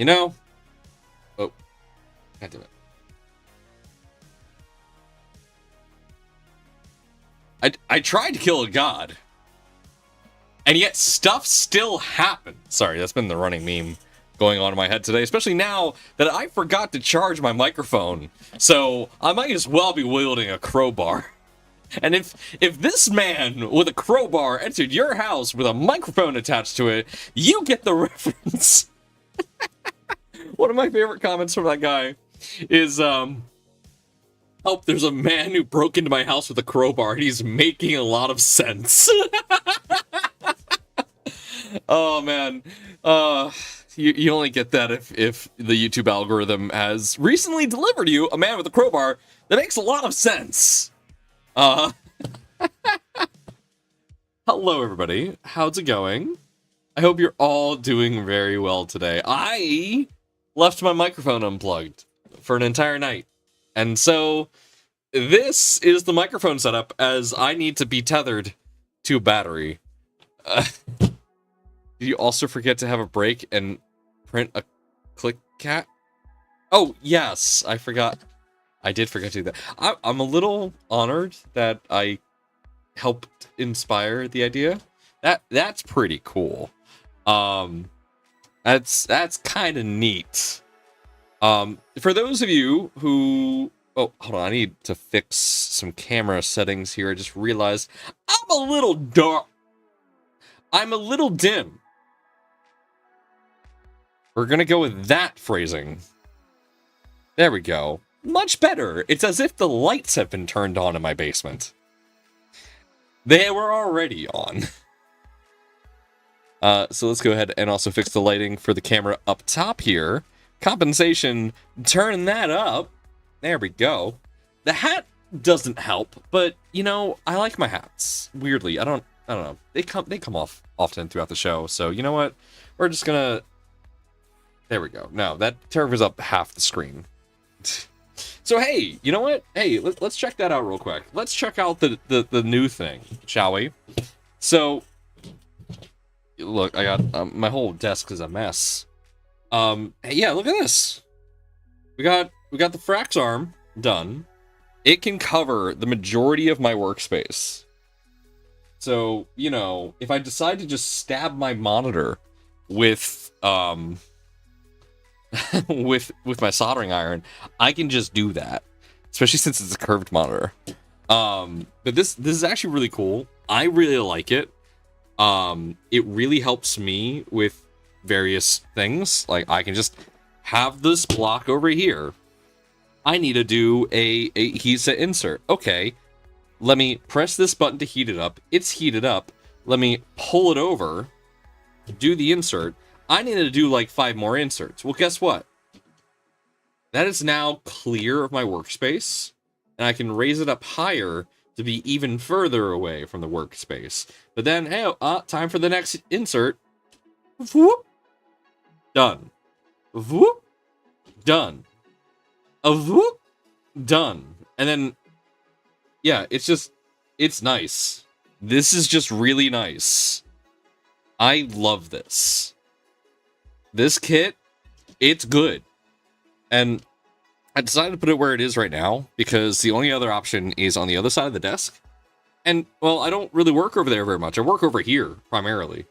You know? Oh, can't do it. I tried to kill a god, and yet stuff still happened. Sorry, that's been the running meme going on in my head today, especially now that I forgot to charge my microphone. So I might as well be wielding a crowbar. And if this man with a crowbar entered your house with a microphone attached to it, you get the reference. One of my favorite comments from that guy is, "Help, there's a man who broke into my house with a crowbar, and he's making a lot of sense." Oh, man. You only get that if the YouTube algorithm has recently delivered you a man with a crowbar that makes a lot of sense. Hello, everybody. How's it going? I hope you're all doing very well today. I left my microphone unplugged for an entire night. And so this is the microphone setup, as I need to be tethered to a battery. Did you also forget to have a break and print a click cat? Oh, yes, I forgot. I did forget to do that. I'm a little honored that I helped inspire the idea. That's pretty cool. That's kind of neat. For those of you who... Oh, hold on, I need to fix some camera settings here. I just realized I'm a little dark. I'm a little dim. We're gonna go with that phrasing. There we go. Much better. It's as if the lights have been turned on in my basement. They were already on. So let's go ahead and also fix the lighting for the camera up top here. Compensation, turn that up. There we go. The hat doesn't help, but you know, I like my hats. Weirdly, I don't know. They come off often throughout the show. So you know what? We're just gonna. There we go. No, that covers up half the screen. So hey, you know what? Hey, let's check that out real quick. Let's check out the new thing, shall we? So, look, I got my whole desk is a mess. Hey, yeah, look at this. We got the Frax arm done. It can cover the majority of my workspace. So, you know, if I decide to just stab my monitor with with my soldering iron, I can just do that, especially since it's a curved monitor. But this is actually really cool. I really like it. It really helps me with various things. Like, I can just have this block over here. I need to do a heatset insert. Okay, let me press this button to heat it up. It's heated up. Let me pull it over, do the insert. I needed to do like 5 more inserts. Well, guess what? That is now clear of my workspace, and I can raise it up higher to be even further away from the workspace. But then, hey, time for the next insert. Whoop. Done. Whoop. Done. Whoop. Done. And then, yeah, it's nice. This is just really nice. I love this. This kit, it's good. And I decided to put it where it is right now because the only other option is on the other side of the desk. And, well, I don't really work over there very much. I work over here, primarily.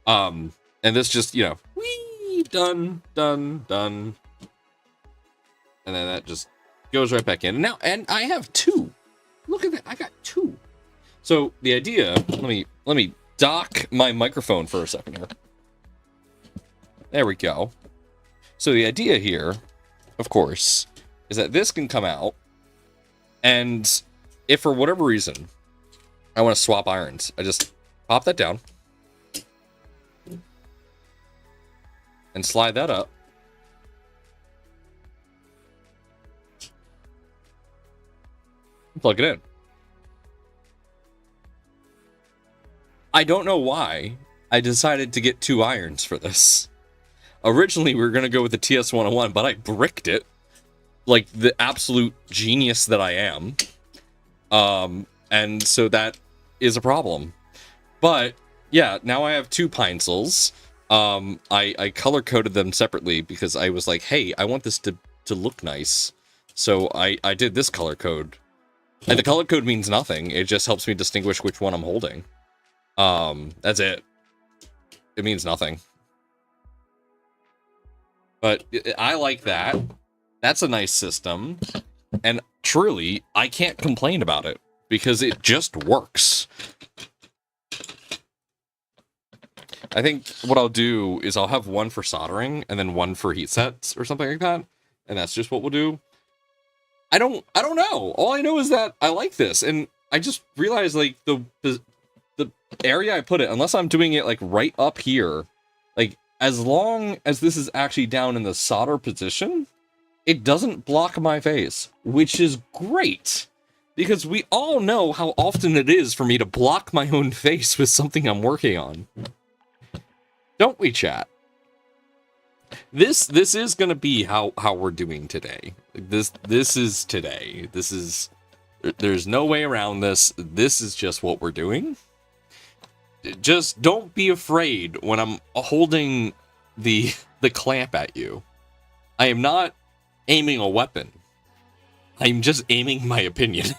And this just, you know, whee, done. And then that just goes right back in. And I have 2. Look at that. I got 2. So the idea, let me dock my microphone for a second here. There we go. So the idea here, of course, is that this can come out, and if for whatever reason I want to swap irons, I just pop that down and slide that up. Plug it in. I don't know why I decided to get 2 irons for this. Originally, we were going to go with the TS101, but I bricked it like the absolute genius that I am. And so that is a problem. But, yeah, now I have 2 Pinecils. I color coded them separately because I was like, hey, I want this to look nice. So I did this color code. And the color code means nothing. It just helps me distinguish which one I'm holding. That's it. It means nothing. But I like that. That's a nice system. And truly, I can't complain about it because it just works. I think what I'll do is I'll have one for soldering and then one for heat sets or something like that. And that's just what we'll do. I don't know. All I know is that I like this. And I just realized like the area I put it, unless I'm doing it like right up here, like as long as this is actually down in the solder position, it doesn't block my face, which is great. Because we all know how often it is for me to block my own face with something I'm working on. Don't we, chat? This is gonna be how we're doing today. This is today. There's no way around this. This is just what we're doing. Just don't be afraid when I'm holding the clamp at you. I am not aiming a weapon. I'm just aiming my opinion.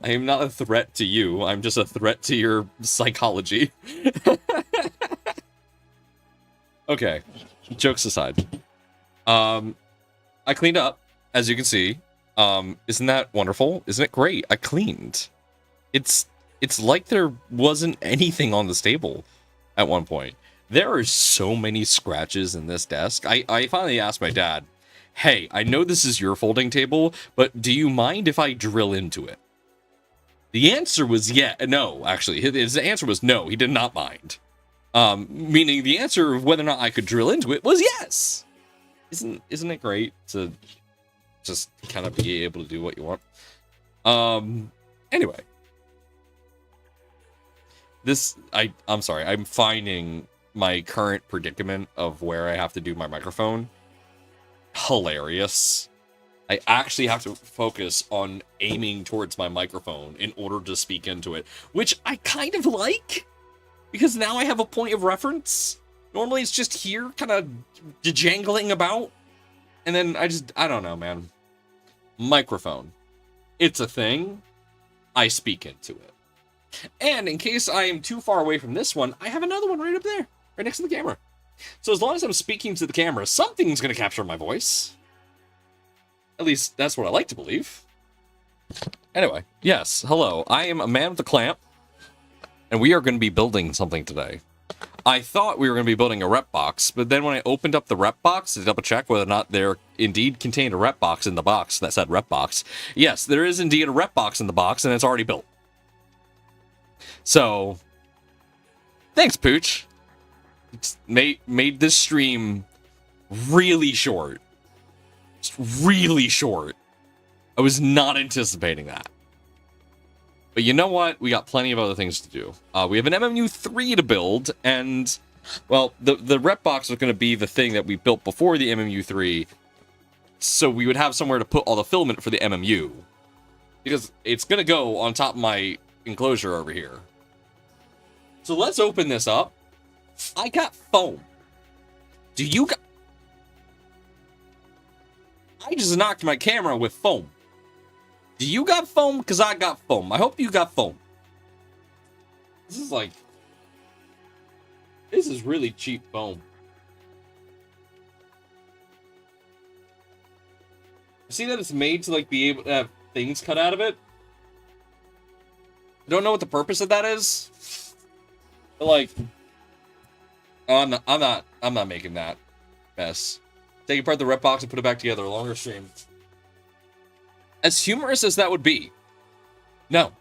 I am not a threat to you. I'm just a threat to your psychology. Okay, jokes aside. I cleaned up, as you can see. Isn't that wonderful? Isn't it great? I cleaned. It's like there wasn't anything on this table at one point. There are so many scratches in this desk. I finally asked my dad, hey, I know this is your folding table, but do you mind if I drill into it? The answer was no, actually. His answer was no, he did not mind. Meaning the answer of whether or not I could drill into it was yes. Isn't it great to just kind of be able to do what you want? Anyway. I'm sorry, I'm finding my current predicament of where I have to do my microphone hilarious. I actually have to focus on aiming towards my microphone in order to speak into it, which I kind of like, because now I have a point of reference. Normally it's just here, kind of jangling about, and then I don't know, man. Microphone. It's a thing. I speak into it. And in case I am too far away from this one, I have another one right up there, right next to the camera. So as long as I'm speaking to the camera, something's going to capture my voice. At least that's what I like to believe. Anyway, yes, hello. I am a man with a clamp, and we are going to be building something today. I thought we were going to be building a Repbox, but then when I opened up the Repbox to double check whether or not there indeed contained a Repbox in the box that said Repbox, yes, there is indeed a Repbox in the box, and it's already built. So, thanks, Pooch. It's made this stream really short. Just really short. I was not anticipating that. But you know what? We got plenty of other things to do. We have an MMU3 to build, and, well, the Repbox was going to be the thing that we built before the MMU3, so we would have somewhere to put all the filament for the MMU. Because it's going to go on top of my enclosure over here. So let's open this up. I got foam. Do you got... I just knocked my camera with foam. Do you got foam? Because I got foam. I hope you got foam. This is like... This is really cheap foam. See that it's made to like be able to have things cut out of it? I don't know what the purpose of that is. But like... Oh, I'm not making that mess. Take apart the Repbox and put it back together. A longer stream. As humorous as that would be, no.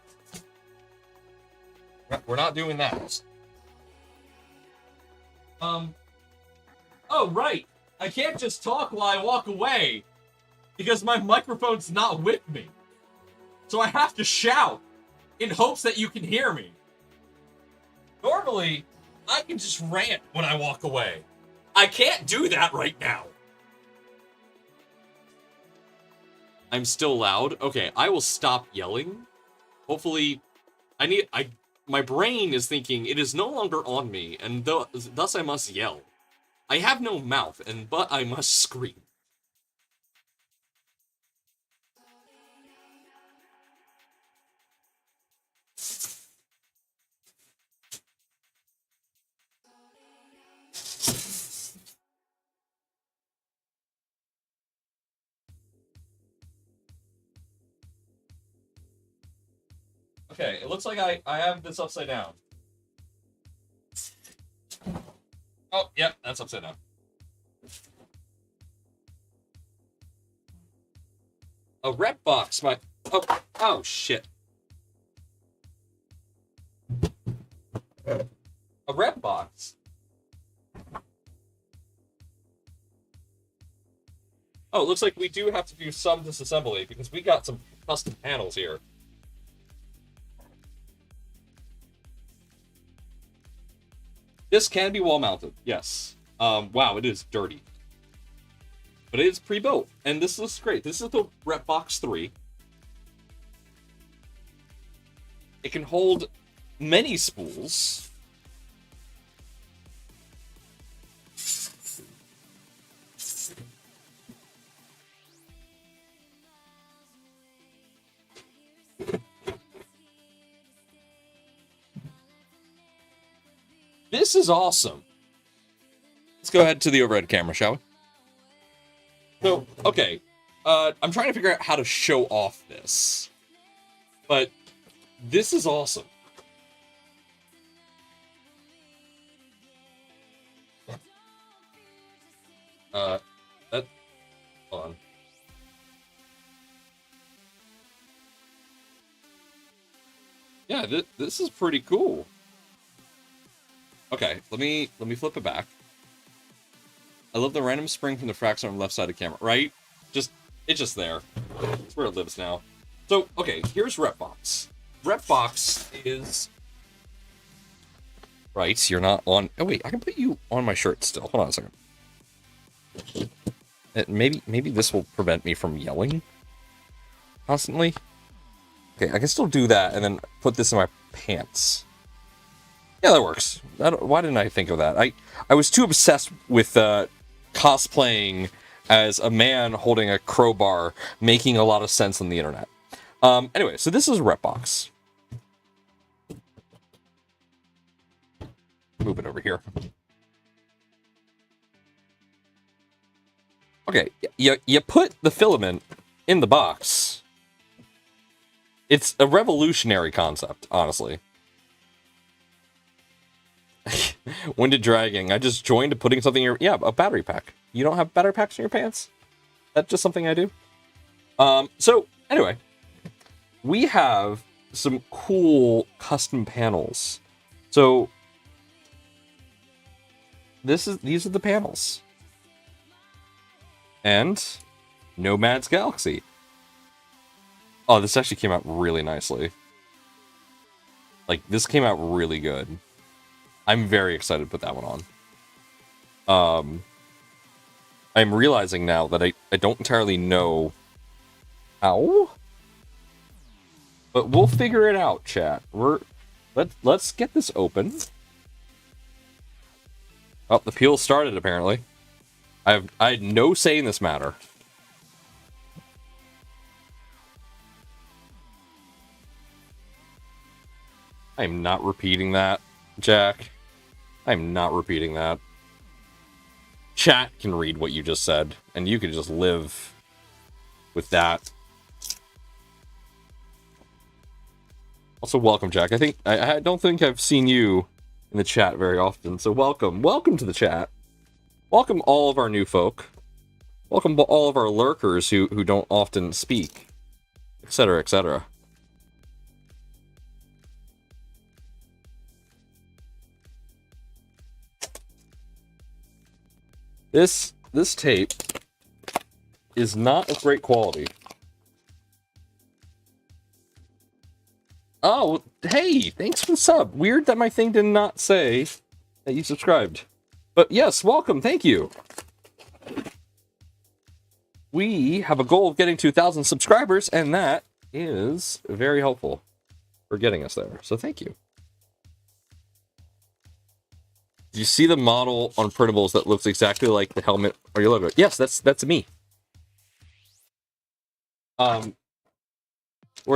We're not doing that. Oh, right. I can't just talk while I walk away because my microphone's not with me. So I have to shout in hopes that you can hear me. Normally, I can just rant when I walk away. I can't do that right now. I'm still loud. Okay, I will stop yelling. Hopefully, My brain is thinking it is no longer on me, and thus I must yell. I have no mouth, but I must scream. Okay, it looks like I have this upside down. Oh, yep, that's upside down. A Repbox, oh shit. A Repbox. Oh, it looks like we do have to do some disassembly because we got some custom panels here. This can be wall mounted, yes. Wow, it is dirty. But it is pre-built, and this looks great. This is the Repbox 3. It can hold many spools. This is awesome. Let's go ahead to the overhead camera, shall we? So, okay. I'm trying to figure out how to show off this. But this is awesome. Hold on. Yeah, this is pretty cool. Okay, let me flip it back. I love the random spring from the fraction on the left side of the camera, right? It's just there. It's where it lives now. So, okay, here's Repbox. Repbox is... Right, you're not on... Oh, wait, I can put you on my shirt still. Hold on a second. Maybe this will prevent me from yelling constantly. Okay, I can still do that and then put this in my pants. Yeah, that works. Why didn't I think of that? I was too obsessed with cosplaying as a man holding a crowbar, making a lot of sense on the internet. Anyway, so this is Repbox. Move it over here. Okay, you put the filament in the box. It's a revolutionary concept, honestly. Winded dragging. I just joined to putting something in your... Yeah, a battery pack. You don't have battery packs in your pants? That's just something I do. So, anyway. We have some cool custom panels. So, these are the panels. And Nomad's Galaxy. Oh, this actually came out really nicely. Like, this came out really good. I'm very excited to put that one on. I'm realizing now that I don't entirely know how, but we'll figure it out, chat. Let's get this open. Oh, the peel started apparently. I had no say in this matter. I'm not repeating that, Jack. I'm not repeating that. Chat can read what you just said, and you can just live with that. Also, welcome, Jack. I don't think I've seen you in the chat very often, so welcome. Welcome to the chat. Welcome all of our new folk. Welcome all of our lurkers who don't often speak, etc., etc. This tape is not of great quality. Oh, hey, thanks for the sub. Weird that my thing did not say that you subscribed. But yes, welcome, thank you. We have a goal of getting to 1,000 subscribers, and that is very helpful. for getting us there. So thank you. Do you see the model on printables that looks exactly like the helmet or your logo? Yes, that's me. Or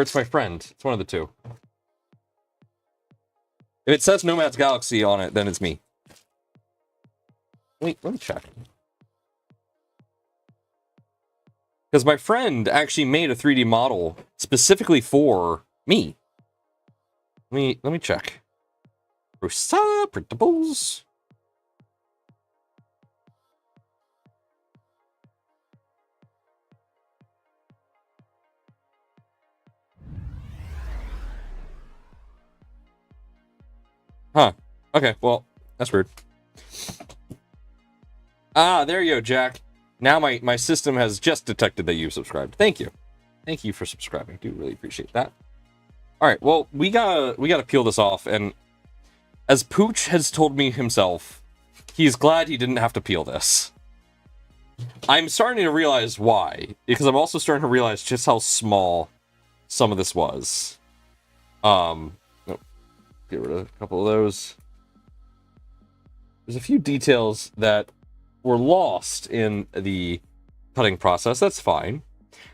it's my friend. It's one of the two. If it says Nomad's Galaxy on it, then it's me. Wait, let me check. Because my friend actually made a 3D model specifically for me. Let me check. Rusa printables. Huh. Okay, well, that's weird. Ah, there you go, Jack. Now my system has just detected that you've subscribed. Thank you. Thank you for subscribing. I do really appreciate that. Alright, well, we gotta peel this off, and as Pooch has told me himself, he's glad he didn't have to peel this. I'm starting to realize why, because I'm also starting to realize just how small some of this was. Get rid of a couple of those. There's a few details that were lost in the cutting process. That's fine.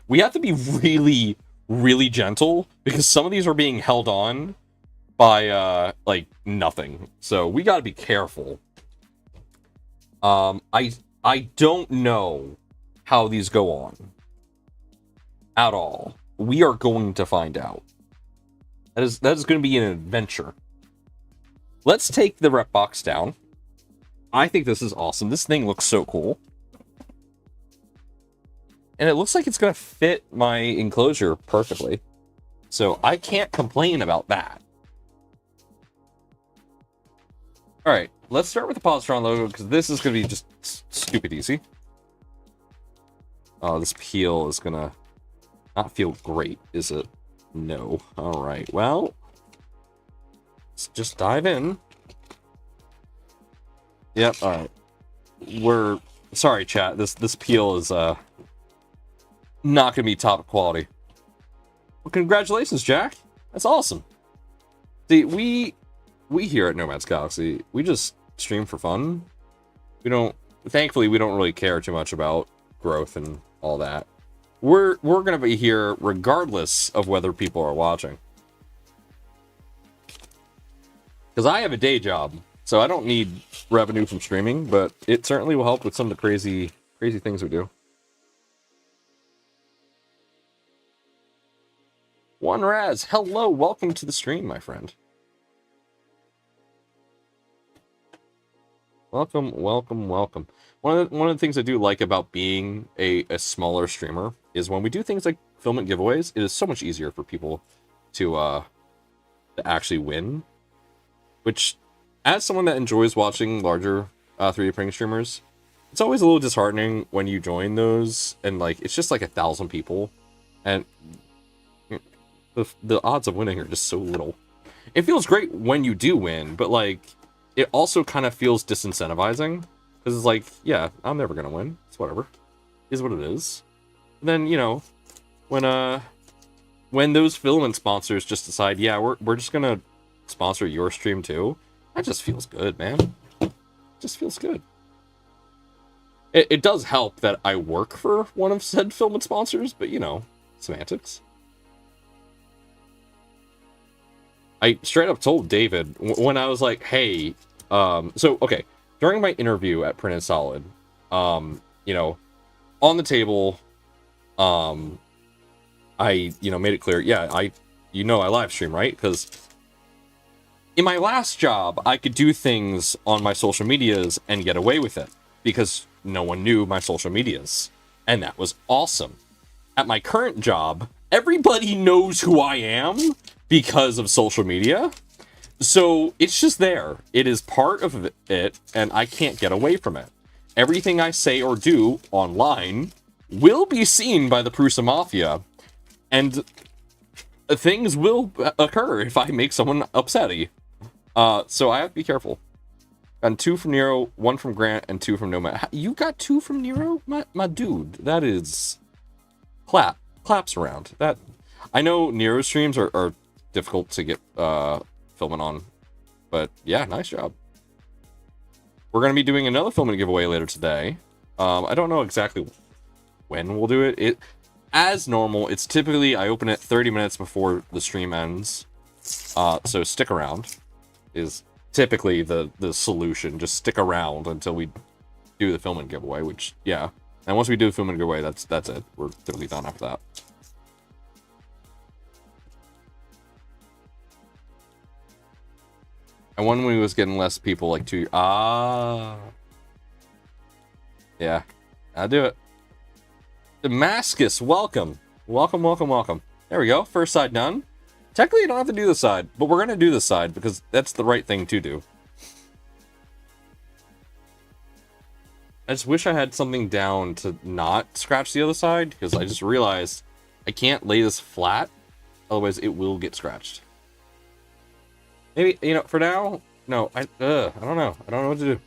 We have to be really, really gentle because some of these are being held on by like nothing. So we got to be careful. I don't know how these go on at all. We are going to find out. That is going to be an adventure. Let's take the Repbox down. I think this is awesome. This thing looks so cool. And it looks like it's going to fit my enclosure perfectly. So I can't complain about that. Alright, let's start with the Positron logo, because this is going to be just stupid easy. Oh, this peel is going to not feel great, is it? No. Alright, well, let's just dive in. Yep, alright. We're... Sorry, chat. This peel is, not gonna be top quality. Well, congratulations, Jack. That's awesome. See, we here at Nomad's Galaxy, we just stream for fun. We don't... Thankfully, we don't really care too much about growth and all that. We're gonna be here regardless of whether people are watching. Because I have a day job, so I don't need revenue from streaming, but it certainly will help with some of the crazy things we do. One Raz, hello, welcome to the stream, my friend. Welcome, welcome, welcome. One of the things I do like about being a smaller streamer is when we do things like filament giveaways, it is so much easier for people to actually win. Which, as someone that enjoys watching larger 3D printing streamers, it's always a little disheartening when you join those and like it's just like 1,000 people, and the odds of winning are just so little. It feels great when you do win, but like it also kind of feels disincentivizing because it's like, yeah, I'm never gonna win. It's whatever. It is what it is. And then, you know, when those filament sponsors just decide, yeah, we're just gonna sponsor your stream too, that just feels good, man. It just feels good. It does help that I work for one of said filament sponsors, but you know, semantics. I straight up told David when I was like, hey, so okay, during my interview at Printed Solid, you know, on the table, I, you know, made it clear, yeah, I live stream, right? Because in my last job, I could do things on my social medias and get away with it because no one knew my social medias. And that was awesome. At my current job, everybody knows who I am because of social media. So it's just there. It is part of it, and I can't get away from it. Everything I say or do online will be seen by the Prusa Mafia, and things will occur if I make someone upsetty. So I have to be careful. And 2 from Nero, 1 from Grant, and 2 from Nomad. You got 2 from Nero? My dude, that is... Claps around. That I know Nero streams are difficult to get filament on. But yeah, nice job. We're going to be doing another filament giveaway later today. I don't know exactly when we'll do it. As normal, it's typically I open it 30 minutes before the stream ends. So stick around is typically the solution. Just stick around until we do the filament giveaway, which, yeah. And once we do the filament giveaway, that's it. We're typically done after that. And when we was getting less people, like yeah, I'll do it. Damascus, welcome. Welcome. There we go. First side done. Technically, you don't have to do the side, but we're going to do the side because that's the right thing to do. I just wish I had something down to not scratch the other side, because I just realized I can't lay this flat, otherwise it will get scratched. Maybe, you know, for now, no, I don't know. I don't know what to do.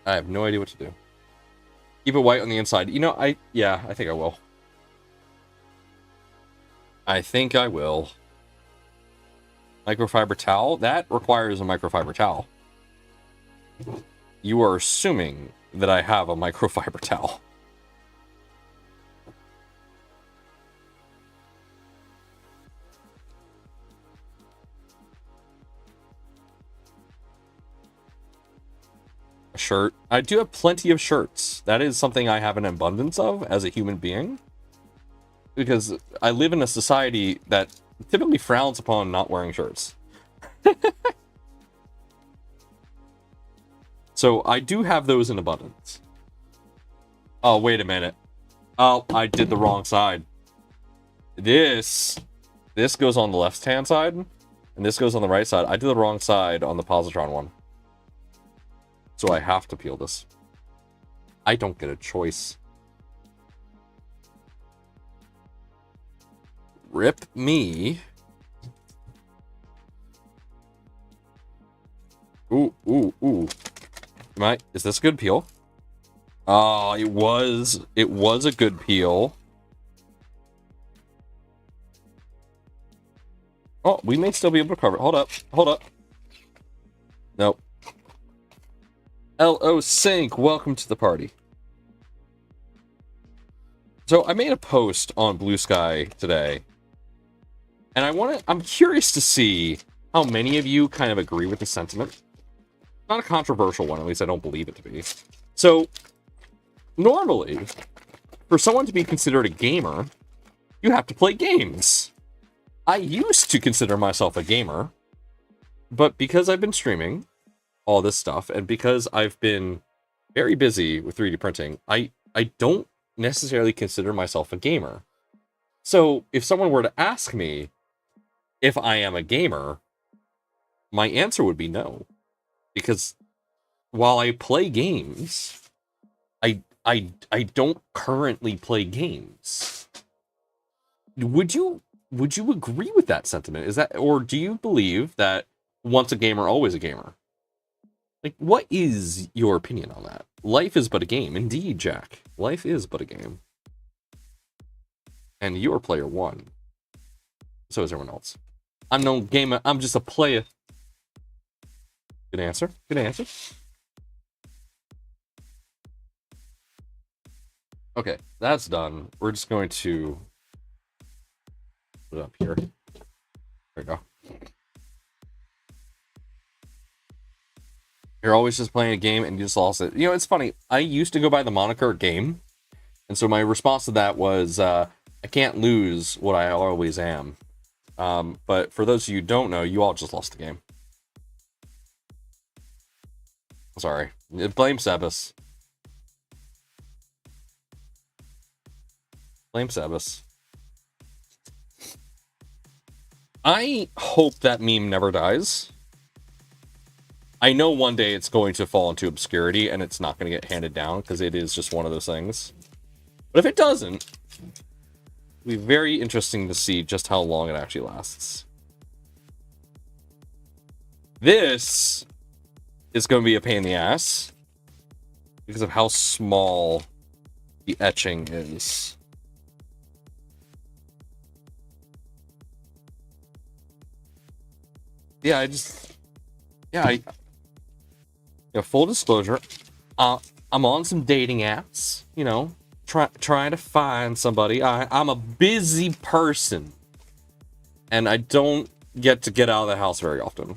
I have no idea what to do. Keep it white on the inside. You know, yeah, I think I will. I think I will. Microfiber towel? That requires a microfiber towel. You are assuming that I have a microfiber towel. A shirt. I do have plenty of shirts. That is something I have an abundance of as a human being. Because I live in a society that typically frowns upon not wearing shirts. So I do have those in abundance. Oh, wait a minute. Oh, I did the wrong side. This goes on the left-hand side, and this goes on the right side. I did the wrong side on the positron one. So I have to peel this. I don't get a choice. Rip me. Ooh. Is this a good peel? Oh, it was a good peel. Oh, we may still be able to cover it. Hold up. Nope. LO Sync, welcome to the party. So I made a post on Blue Sky today, and I'm curious to see how many of you kind of agree with the sentiment. Not a controversial one, at least I don't believe it to be. So, normally, for someone to be considered a gamer, you have to play games. I used to consider myself a gamer, but because I've been streaming all this stuff, and because I've been very busy with 3D printing, I don't necessarily consider myself a gamer. So, if someone were to ask me if I am a gamer, my answer would be no. Because while I play games, I don't currently play games. Would you agree with that sentiment? Is that, or do you believe that once a gamer, always a gamer? Like, what is your opinion on that? Life is but a game. Indeed, Jack. Life is but a game. And you're player one. So is everyone else. I'm no gamer. I'm just a player. Good answer. Okay, that's done. We're just going to put it up here. There we go. You're always just playing a game and you just lost it. You know, it's funny. I used to go by the moniker Game. And so my response to that was, I can't lose what I always am. But for those of you who don't know, you all just lost the game. Sorry. Blame Sebas. Blame Sebas. I hope that meme never dies. I know one day it's going to fall into obscurity and it's not going to get handed down because it is just one of those things. But if it doesn't, it'll be very interesting to see just how long it actually lasts. This is going to be a pain in the ass because of how small the etching is. yeah, full disclosure, I'm on some dating apps, you know, trying to find somebody. I'm a busy person, and I don't get out of the house very often.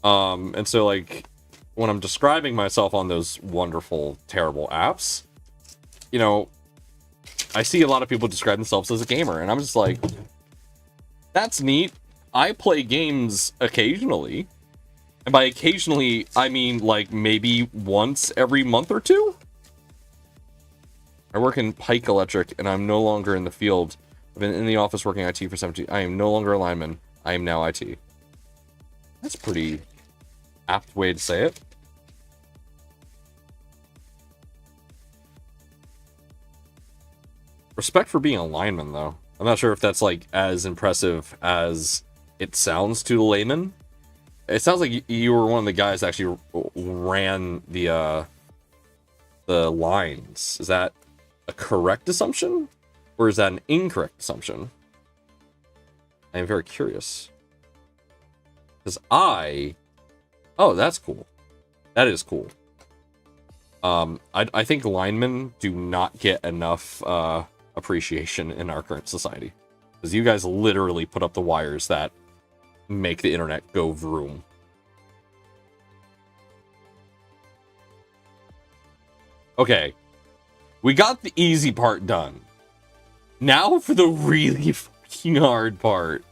And so, like, when I'm describing myself on those wonderful, terrible apps, you know, I see a lot of people describe themselves as a gamer, and I'm just like, that's neat. I play games occasionally. And by occasionally, I mean, like, maybe once every month or two? I work in Pike Electric, and I'm no longer in the field. I've been in the office working IT for 17. I am no longer a lineman. I am now IT. That's a pretty apt way to say it. Respect for being a lineman, though. I'm not sure if that's, like, as impressive as it sounds to the layman. It sounds like you were one of the guys that actually ran the lines. Is that a correct assumption? Or is that an incorrect assumption? I am very curious. Because oh, that's cool. That is cool. I think linemen do not get enough appreciation in our current society. Because you guys literally put up the wires that make the internet go vroom. Okay. We got the easy part done. Now for the really fucking hard part.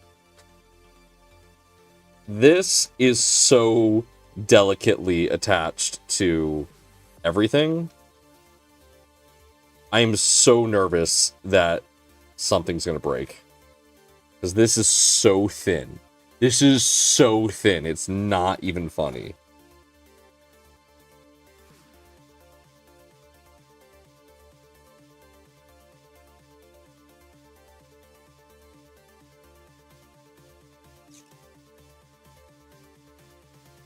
This is so delicately attached to everything. I am so nervous that something's gonna break. Because this is so thin. This is so thin, it's not even funny.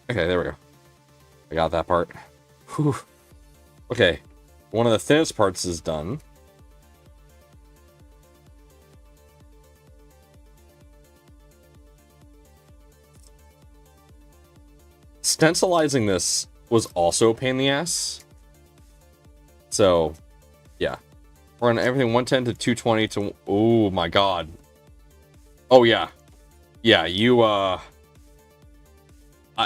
Okay, there we go. I got that part. Whew. Okay, one of the thinnest parts is done. Stencilizing this was also a pain in the ass. So, yeah. We're on everything 110 to 220 to... Oh, my God. Oh, yeah. Yeah, you,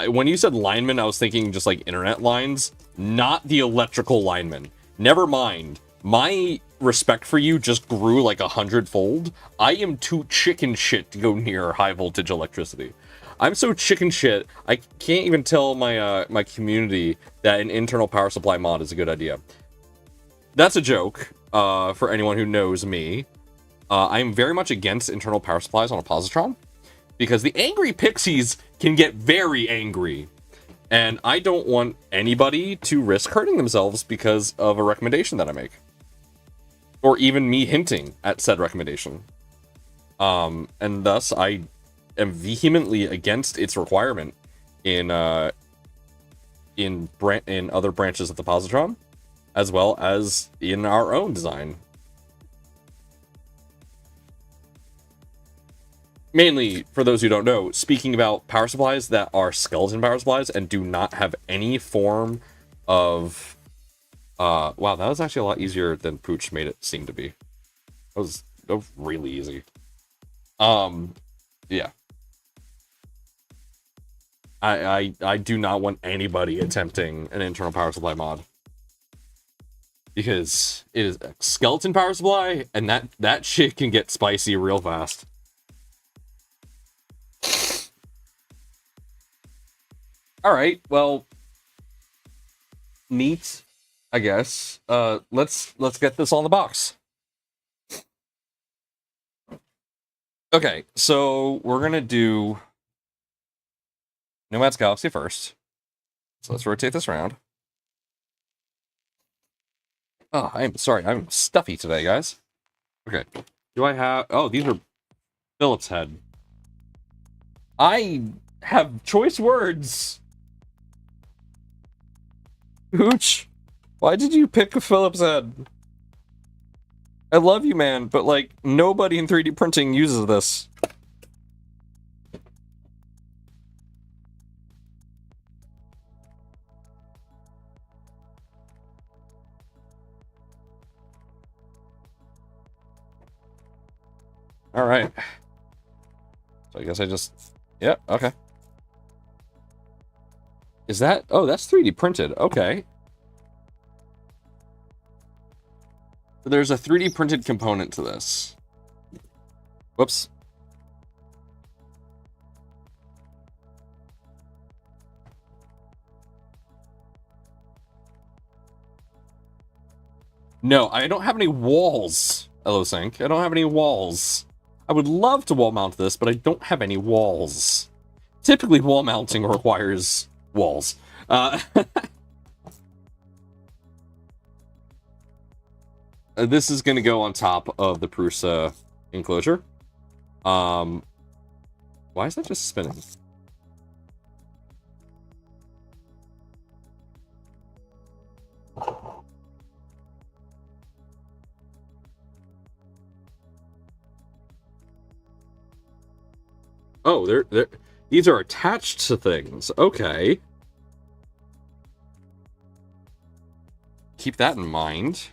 when you said lineman, I was thinking just, like, internet lines. Not the electrical lineman. Never mind. My respect for you just grew, like, 100-fold. I am too chicken shit to go near high-voltage electricity. I'm so chicken shit, I can't even tell my my community that an internal power supply mod is a good idea. That's a joke, for anyone who knows me. I'm very much against internal power supplies on a positron, because the angry pixies can get very angry. And I don't want anybody to risk hurting themselves because of a recommendation that I make. Or even me hinting at said recommendation. And thus, I am vehemently against its requirement in other branches of the positron, as well as in our own design. Mainly, for those who don't know, speaking about power supplies that are skeleton power supplies and do not have any form of... wow, that was actually a lot easier than Pooch made it seem to be. That was really easy. Yeah. I do not want anybody attempting an internal power supply mod. Because it is a skeleton power supply, and that shit can get spicy real fast. Alright, well, neat, I guess. Let's get this on the box. Okay, so we're gonna do Nomad's Galaxy first. So let's rotate this around. Oh, I'm sorry, I'm stuffy today, guys. Okay, do I have... Oh, these are Phillips head. I have choice words. Hooch, why did you pick a Phillips head? I love you, man, but, like, nobody in 3D printing uses this. All right. So I guess I just... Yeah, okay. Is that... Oh, that's 3D printed. Okay. There's a 3D printed component to this. Whoops. No, I don't have any walls, Elosync. I don't have any walls. I would love to wall mount this, but I don't have any walls. Typically, wall mounting requires walls. This is going to go on top of the Prusa enclosure. Why is that just spinning? Oh, these are attached to things. Okay. Keep that in mind.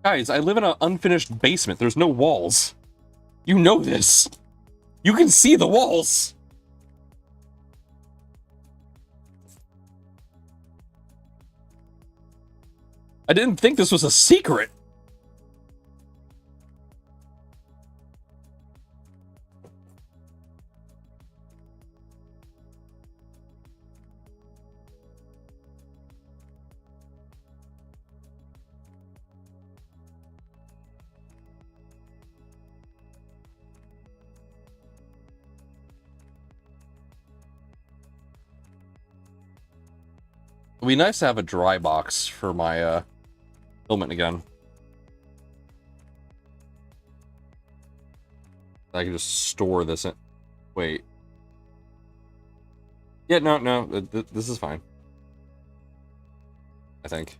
Guys, I live in an unfinished basement. There's no walls. You know this. You can see the walls. I didn't think this was a secret. It'd be nice to have a dry box for my filament again. I can just store this in. Wait. Yeah, no, this is fine. I think.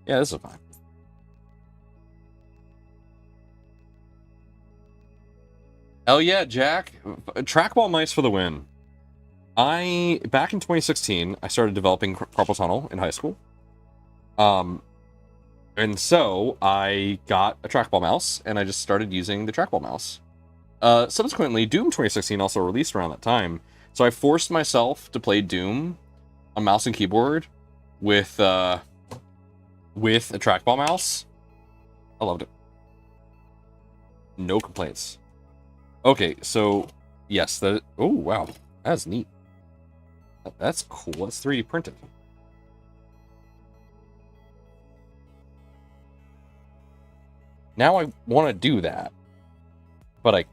Yeah, this is fine. Hell yeah, Jack. Trackball mice for the win. Back in 2016, I started developing carpal tunnel in high school. And so I got a trackball mouse, and I just started using the trackball mouse. Subsequently, Doom 2016 also released around that time, so I forced myself to play Doom on mouse and keyboard with a trackball mouse. I loved it. No complaints. Okay, so yes, oh wow, that's neat. That's cool. That's 3D printed. Now I want to do that, but I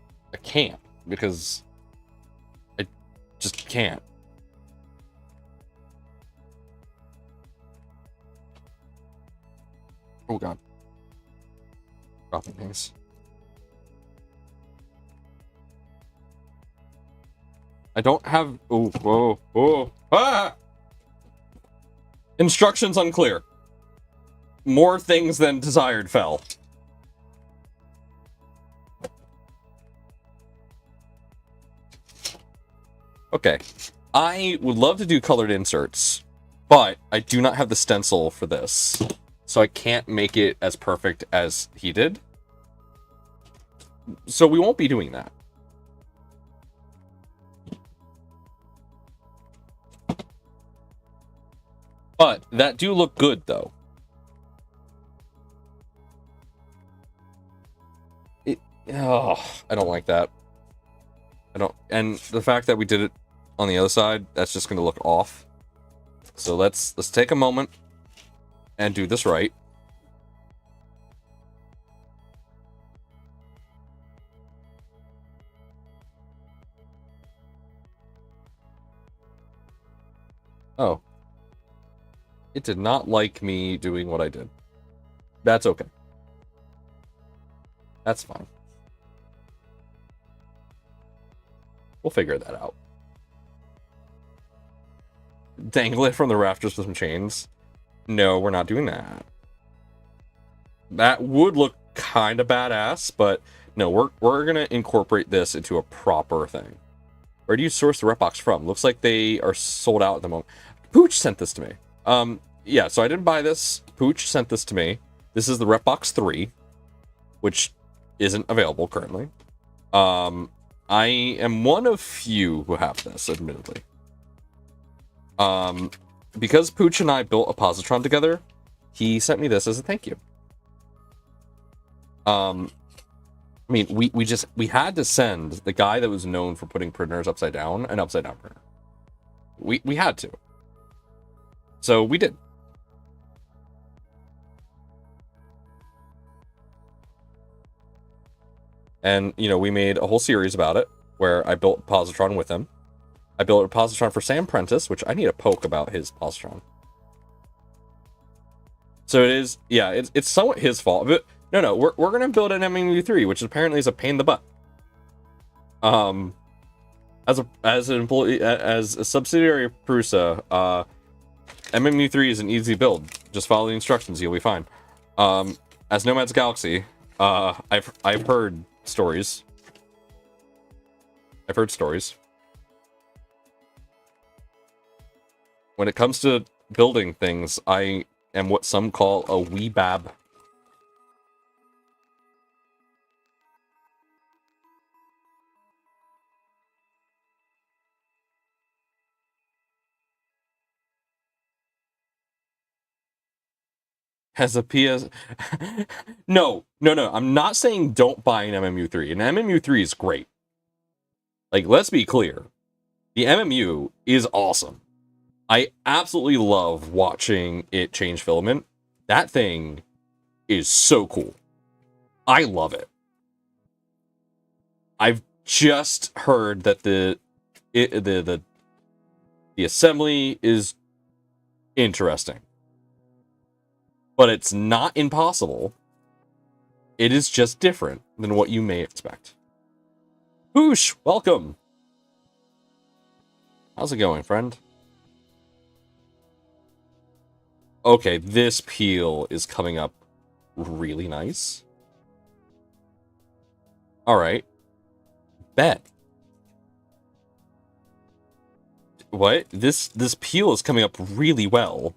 can't because I just can't. Oh god. Dropping things. I don't have... Oh, whoa, oh, ah! Instructions unclear. More things than desired fell. Okay. I would love to do colored inserts, but I do not have the stencil for this. So I can't make it as perfect as he did. So we won't be doing that. But that do look good, though. Oh, I don't like that. I don't, and the fact that we did it on the other side, that's just going to look off. So let's take a moment and do this right. Oh. It did not like me doing what I did. That's okay. That's fine. We'll figure that out. Dangle it from the rafters with some chains. No, we're not doing that. That would look kind of badass, but no, we're gonna incorporate this into a proper thing. Where do you source the Repbox from? Looks like they are sold out at the moment. Pooch sent this to me. yeah, so I didn't buy this. Pooch sent this to me. This is the Repbox 3, which isn't available currently. I am one of few who have this, admittedly. Because Pooch and I built a positron together, he sent me this as a thank you. I mean, we had to send the guy that was known for putting printers upside down an upside down printer. We had to. So we did. And, you know, we made a whole series about it, where I built a positron with him. I built a positron for Sam Prentice, which I need a poke about his positron. So it is, yeah, it's somewhat his fault. But no, we're gonna build an MMU3, which apparently is a pain in the butt. As an employee, as a subsidiary of Prusa, MMU3 is an easy build. Just follow the instructions, you'll be fine. As Nomad's Galaxy, I've heard stories. I've heard stories. When it comes to building things, I am what some call a weebab. Has a PS... No, I'm not saying don't buy an MMU3. An MMU3 is great. Like, let's be clear. The MMU is awesome. I absolutely love watching it change filament. That thing is so cool. I love it. I've just heard that the assembly is interesting. But it's not impossible. It is just different than what you may expect. Whoosh, welcome. How's it going, friend? Okay, this peel is coming up really nice. Alright. Bet. What? This peel is coming up really well.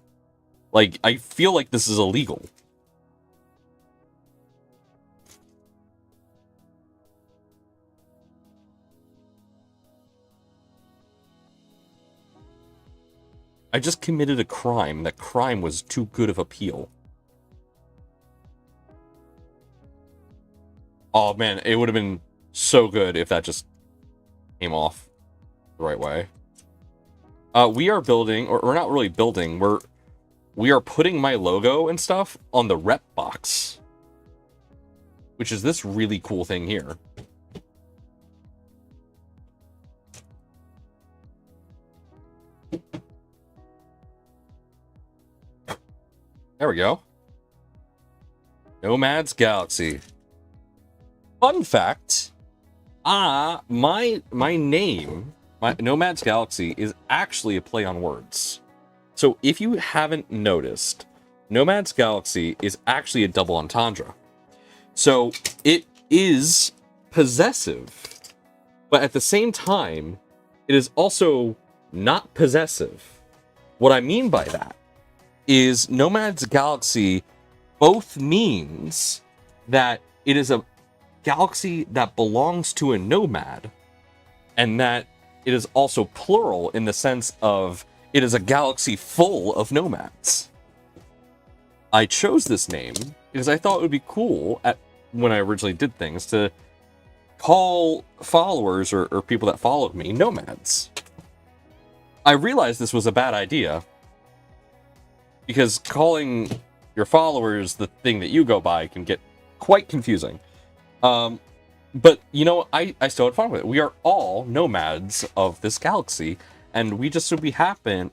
Like, I feel like this is illegal. I just committed a crime. That crime was too good of a peel. Oh man, it would have been so good if that just came off the right way. We are building, or we're not really building, we are putting my logo and stuff on the Repbox, which is this really cool thing here. There we go. Nomad's Galaxy. Fun fact, my name, my Nomad's Galaxy, is actually a play on words. So if you haven't noticed, Nomad's Galaxy is actually a double entendre. So it is possessive, but at the same time, it is also not possessive. What I mean by that is Nomad's Galaxy both means that it is a galaxy that belongs to a nomad, and that it is also plural in the sense of it is a galaxy full of nomads. I chose this name because I thought it would be cool when I originally did things to call followers or people that followed me nomads. I realized this was a bad idea because calling your followers the thing that you go by can get quite confusing. But, you know, I still had fun with it. We are all nomads of this galaxy, and we just so happen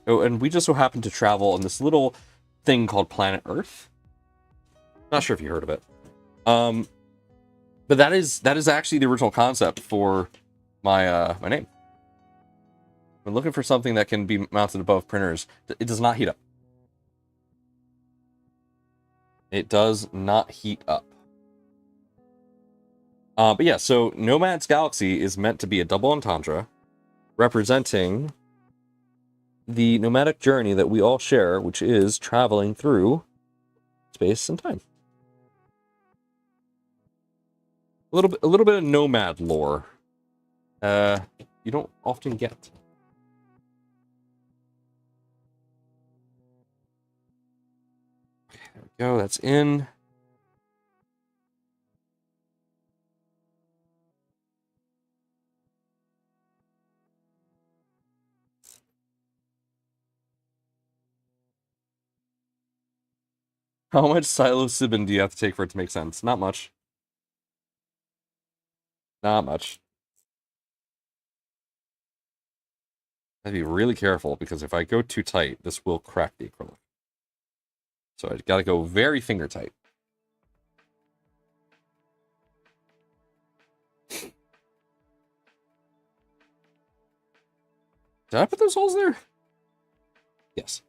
to travel on this little thing called planet Earth. Not sure if you heard of it. But that is actually the original concept for my my name. I'm looking for something that can be mounted above printers. It does not heat up. It does not heat up. But yeah, so Nomad's Galaxy is meant to be a double entendre representing the nomadic journey that we all share, which is traveling through space and time. A little bit of nomad lore. You don't often get. Okay, there we go. That's in. How much psilocybin do you have to take for it to make sense? Not much. Not much. I have to be really careful because if I go too tight, this will crack the acrylic. So I gotta go very finger tight. Did I put those holes there? Yes.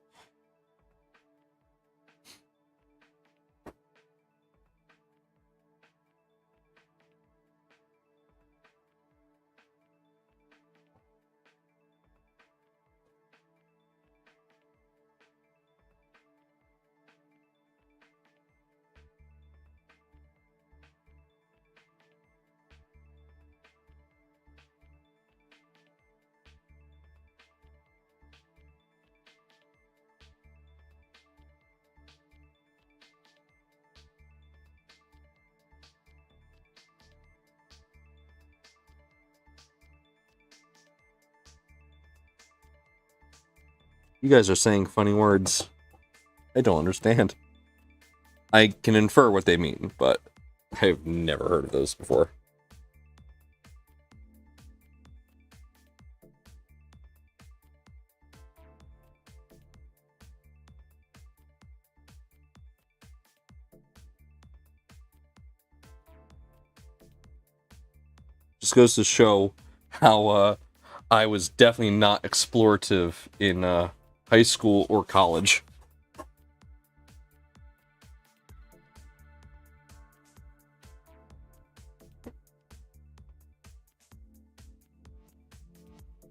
You guys are saying funny words. I don't understand. I can infer what they mean, but I've never heard of those before. Just goes to show how I was definitely not explorative in high school or college.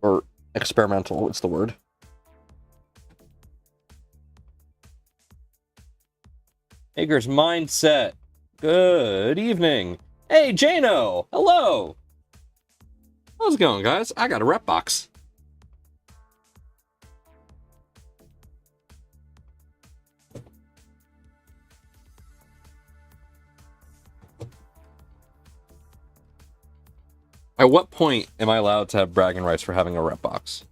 Or experimental, what's the word? Hager's Mindset. Good evening. Hey, Jano. Hello. How's it going, guys? I got a Repbox. At what point am I allowed to have bragging rights for having a Repbox?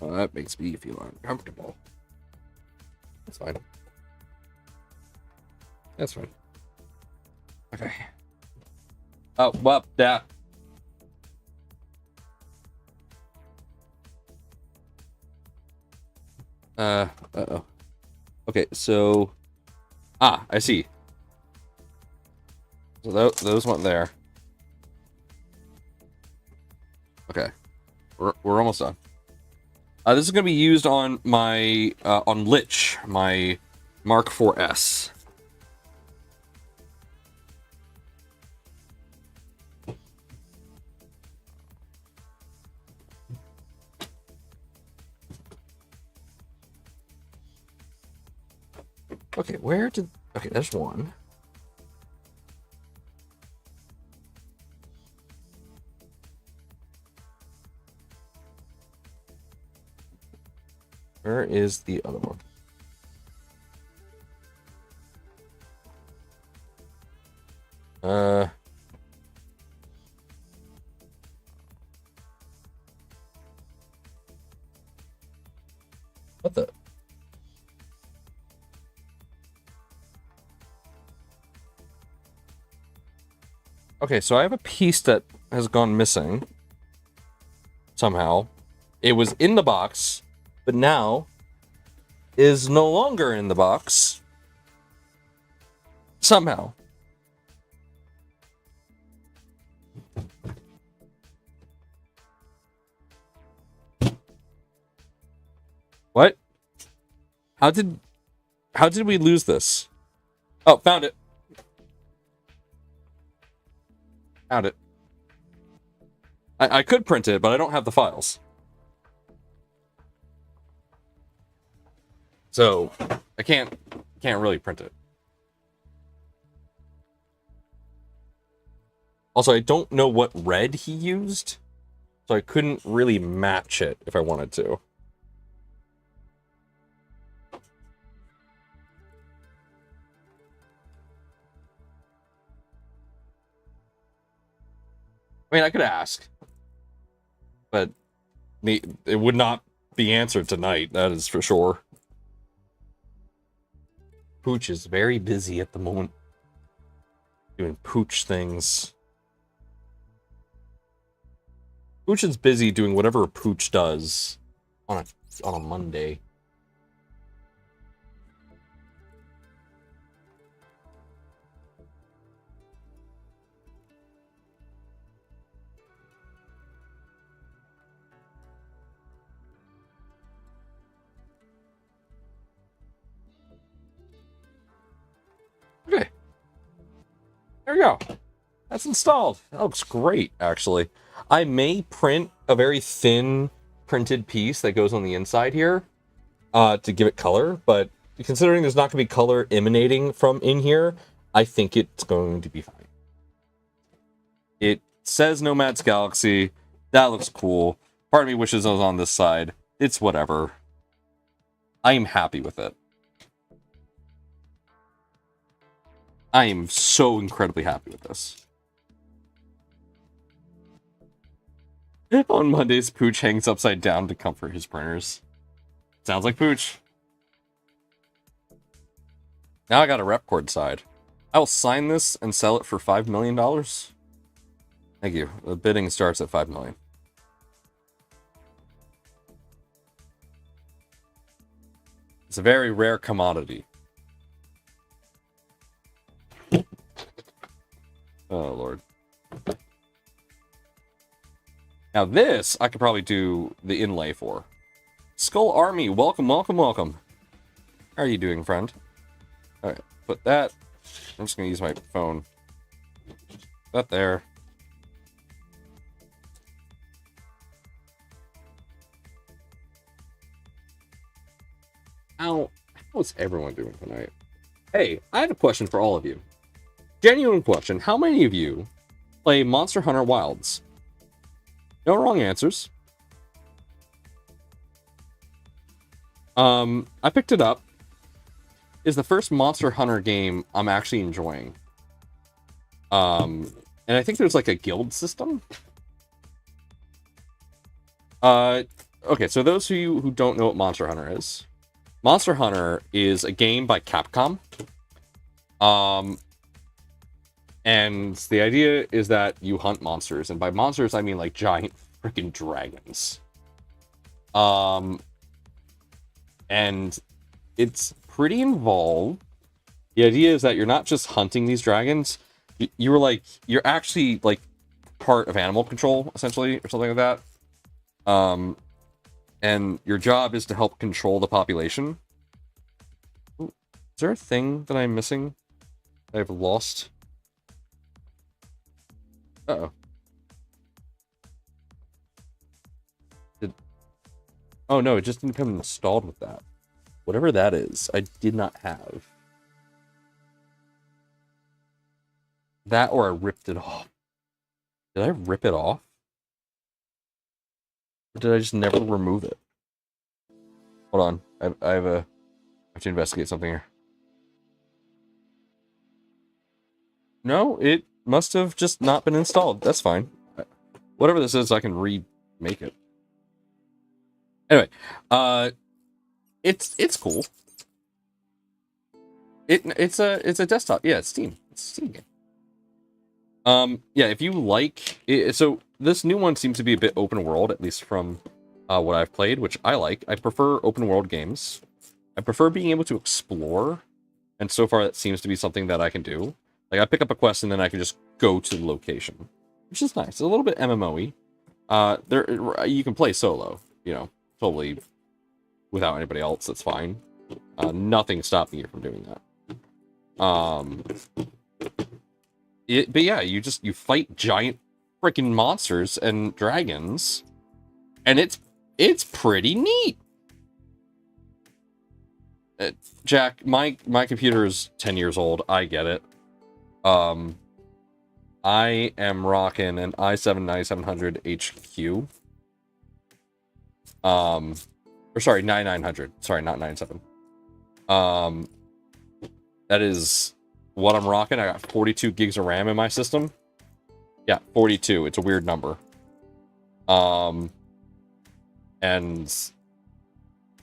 Well, that makes me feel uncomfortable. That's fine. That's fine. Okay. Oh, well, yeah. Uh-oh. Okay, so... Ah, I see. So those went there. Okay. We're almost done. This is going to be used on my, on Lich, my Mark IV's. Okay, where did... Okay, there's one. Where is the other one? What the... Okay, so I have a piece that has gone missing. Somehow. It was in the box, but now is no longer in the box. Somehow. What? How did we lose this? Oh, found it. Found it. I could print it, but I don't have the files. So I can't really print it. Also, I don't know what red he used, so I couldn't really match it if I wanted to. I mean, I could ask, but it would not be answered tonight, that is for sure. Pooch is very busy at the moment, doing Pooch things. Pooch is busy doing whatever a Pooch does on a Monday. Okay. There we go. That's installed. That looks great, actually. I may print a very thin printed piece that goes on the inside here to give it color, but considering there's not going to be color emanating from in here, I think it's going to be fine. It says Nomad's Galaxy. That looks cool. Part of me wishes I was on this side. It's whatever. I am happy with it. I am so incredibly happy with this. On Mondays, Pooch hangs upside down to comfort his printers. Sounds like Pooch. Now I got a Repcord side. I will sign this and sell it for $5 million. Thank you. The bidding starts at $5 million. It's a very rare commodity. Oh, Lord. Now this, I could probably do the inlay for. Skull Army, welcome, welcome, welcome. How are you doing, friend? Alright, put that. I'm just going to use my phone. That there. How's everyone doing tonight? Hey, I have a question for all of you. Genuine question. How many of you play Monster Hunter Wilds? No wrong answers. I picked it up. It's the first Monster Hunter game I'm actually enjoying. And I think there's like a guild system. Okay, so those of you who don't know what Monster Hunter is, Monster Hunter is a game by Capcom. And the idea is that you hunt monsters, and by monsters I mean like giant freaking dragons. And it's pretty involved. The idea is that you're not just hunting these dragons. You're actually like part of animal control, essentially, or something like that. And your job is to help control the population. Ooh, is there a thing that I'm missing that I've lost? Uh-oh. Oh no, it just didn't come installed with that. Whatever that is, I did not have. That or I ripped it off. Did I rip it off? Or did I just never remove it? Hold on. I have to investigate something here. No, it must have just not been installed. That's fine. Whatever this is, I can remake it. Anyway, it's cool. It's a desktop. Yeah, it's Steam. It's a Steam game. Yeah, if you like it, so this new one seems to be a bit open world, at least from what I've played, which I like. I prefer open world games. I prefer being able to explore, and so far that seems to be something that I can do. Like I pick up a quest and then I can just go to the location, which is nice. It's a little bit MMO-y. You can play solo, you know, totally without anybody else, that's fine. Nothing stopping you from doing that. But yeah, you fight giant freaking monsters and dragons, and it's pretty neat. Jack, my computer is 10 years old. I get it. I am rocking an i7-9700 HQ. Or sorry, 9900. Sorry, not 97. That is what I'm rocking. I got 42 gigs of RAM in my system. Yeah, 42. It's a weird number. And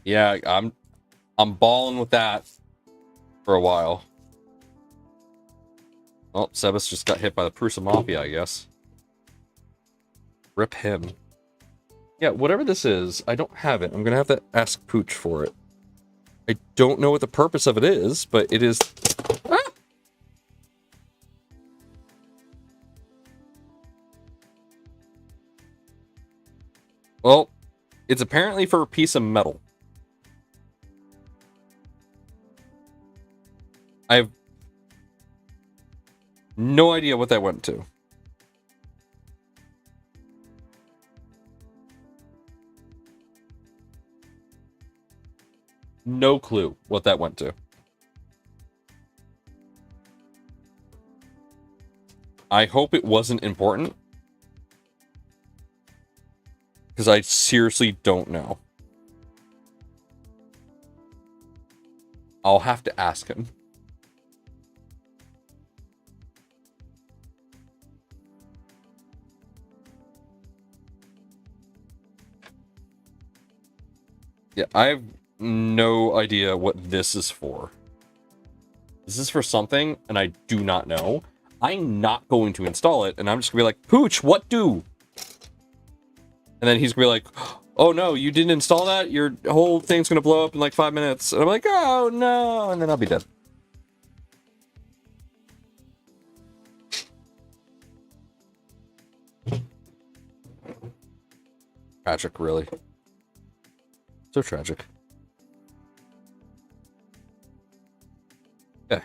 yeah, I'm balling with that for a while. Well, Sebas just got hit by the Prusa Mafia, I guess. Rip him. Yeah, whatever this is, I don't have it. I'm gonna have to ask Pooch for it. I don't know what the purpose of it is, but it is... Ah! Well, it's apparently for a piece of metal. I have no idea what that went to. No clue what that went to. I hope it wasn't important. Because I seriously don't know. I'll have to ask him. Yeah, I have no idea what this is for. This is for something, and I do not know. I'm not going to install it, and I'm just going to be like, Pooch, what do? And then he's going to be like, oh no, you didn't install that? Your whole thing's going to blow up in like 5 minutes. And I'm like, oh no, and then I'll be dead. Tragic, really. So tragic. Okay.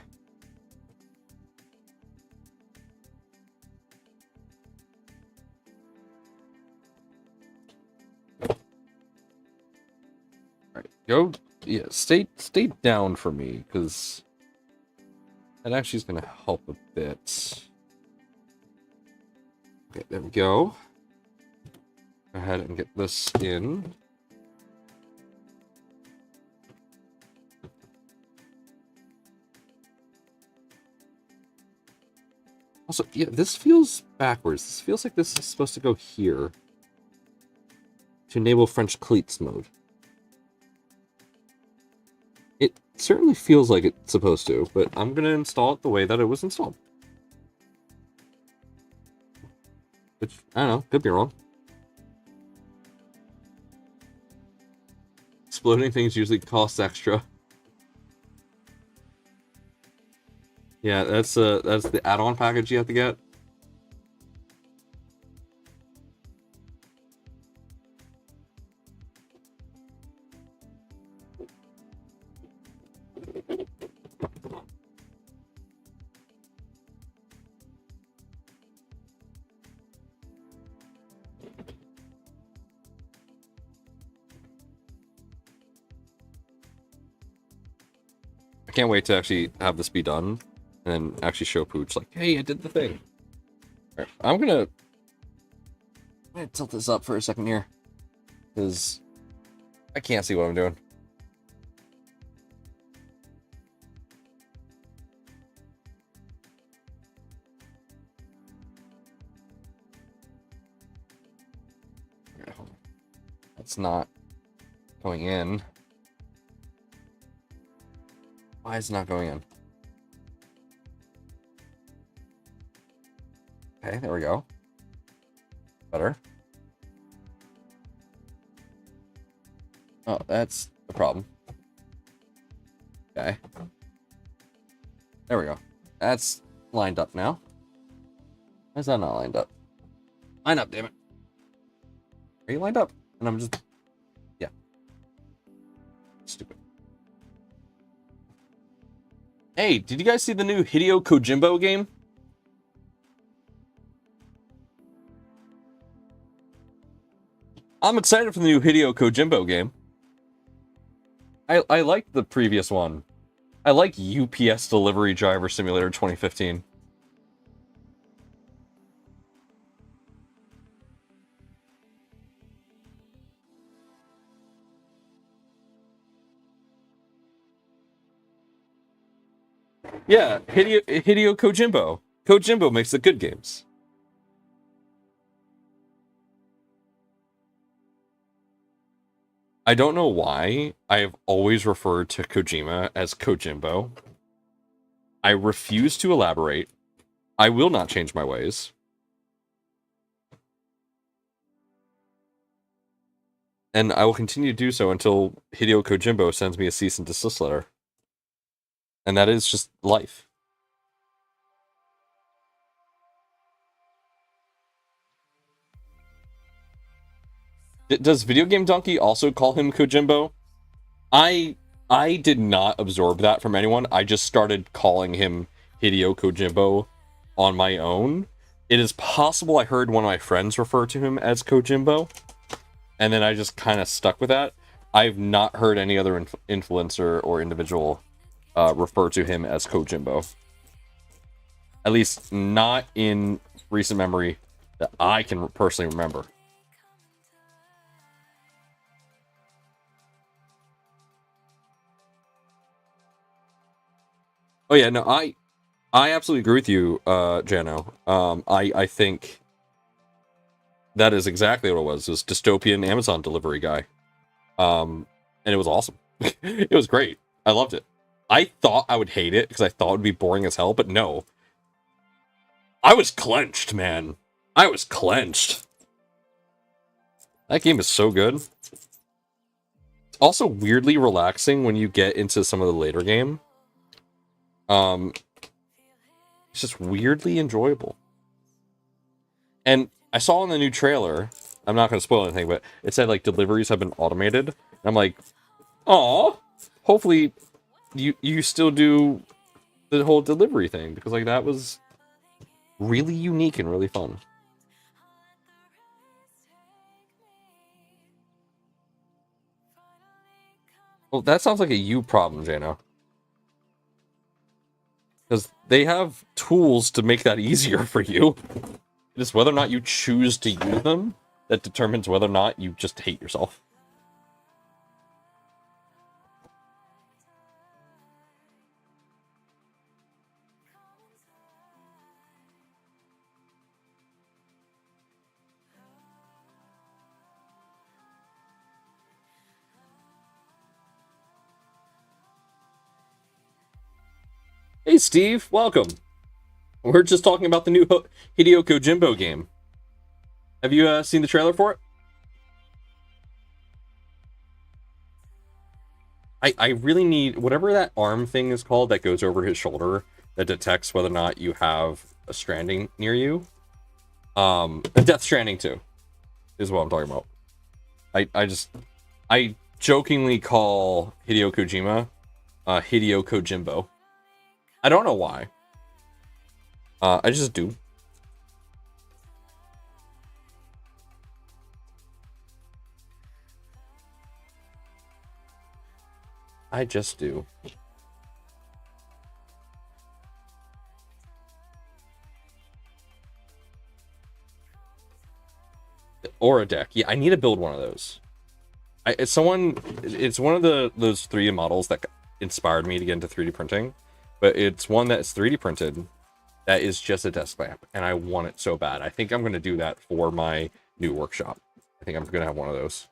Alright, go. Yeah, stay down for me, because that actually is going to help a bit. Okay, there we go. Go ahead and get this in. Also, yeah, this feels backwards. This feels like this is supposed to go here to enable French cleats mode. It certainly feels like it's supposed to, but I'm going to install it the way that it was installed. Which, I don't know, could be wrong. Exploding things usually cost extra. Yeah, that's the add-on package you have to get. I can't wait to actually have this be done and then actually show Pooch like, hey, I did the thing. All right, I'm gonna tilt this up for a second here because I can't see what I'm doing. Okay, hold on. That's not going in. Why is it not going in? Okay, there we go. Better. Oh, that's the problem. Okay. There we go. That's lined up now. Why is that not lined up? Line up, damn it. Are you lined up? And I'm just... Yeah. Hey, did you guys see the new Hideo Kojimbo game? I'm excited for the new Hideo Kojimbo game. I like the previous one. I like UPS Delivery Driver Simulator 2015. Yeah, Hideo Kojimbo. Kojimbo makes the good games. I don't know why I have always referred to Kojima as Kojimbo. I refuse to elaborate. I will not change my ways. And I will continue to do so until Hideo Kojimbo sends me a cease and desist letter. And that is just life. Does Video Game Donkey also call him Kojimbo? I did not absorb that from anyone. I just started calling him Hideo Kojimbo on my own. It is possible I heard one of my friends refer to him as Kojimbo, and then I just kind of stuck with that. I've not heard any other influencer or individual refer to him as Kojimbo. At least not in recent memory that I can personally remember. Oh yeah, no, I absolutely agree with you, Jano. I think that is exactly what it was. It was dystopian Amazon delivery guy. And it was awesome. It was great. I loved it. I thought I would hate it because I thought it would be boring as hell, but no. I was clenched, man. I was clenched. That game is so good. It's also weirdly relaxing when you get into some of the later game. It's just weirdly enjoyable. And I saw in the new trailer, I'm not going to spoil anything, but it said like deliveries have been automated. And I'm like, aw, hopefully you still do the whole delivery thing, because like that was really unique and really fun. Well, that sounds like a you problem, Jano. Because they have tools to make that easier for you. It is whether or not you choose to use them that determines whether or not you just hate yourself. Hey Steve, welcome. We're just talking about the new Hideo Kojimbo game. Have you seen the trailer for it? I really need whatever that arm thing is called that goes over his shoulder that detects whether or not you have a stranding near you. Death Stranding 2 is what I'm talking about. I jokingly call Hideo Kojima Hideo Kojimbo. I don't know why. I just do. I just do. Or a deck. Yeah, I need to build one of those. It's one of those 3D models that inspired me to get into 3D printing, but it's one that's 3D printed that is just a desk lamp, and I want it so bad. I think I'm going to do that for my new workshop. I think I'm going to have one of those.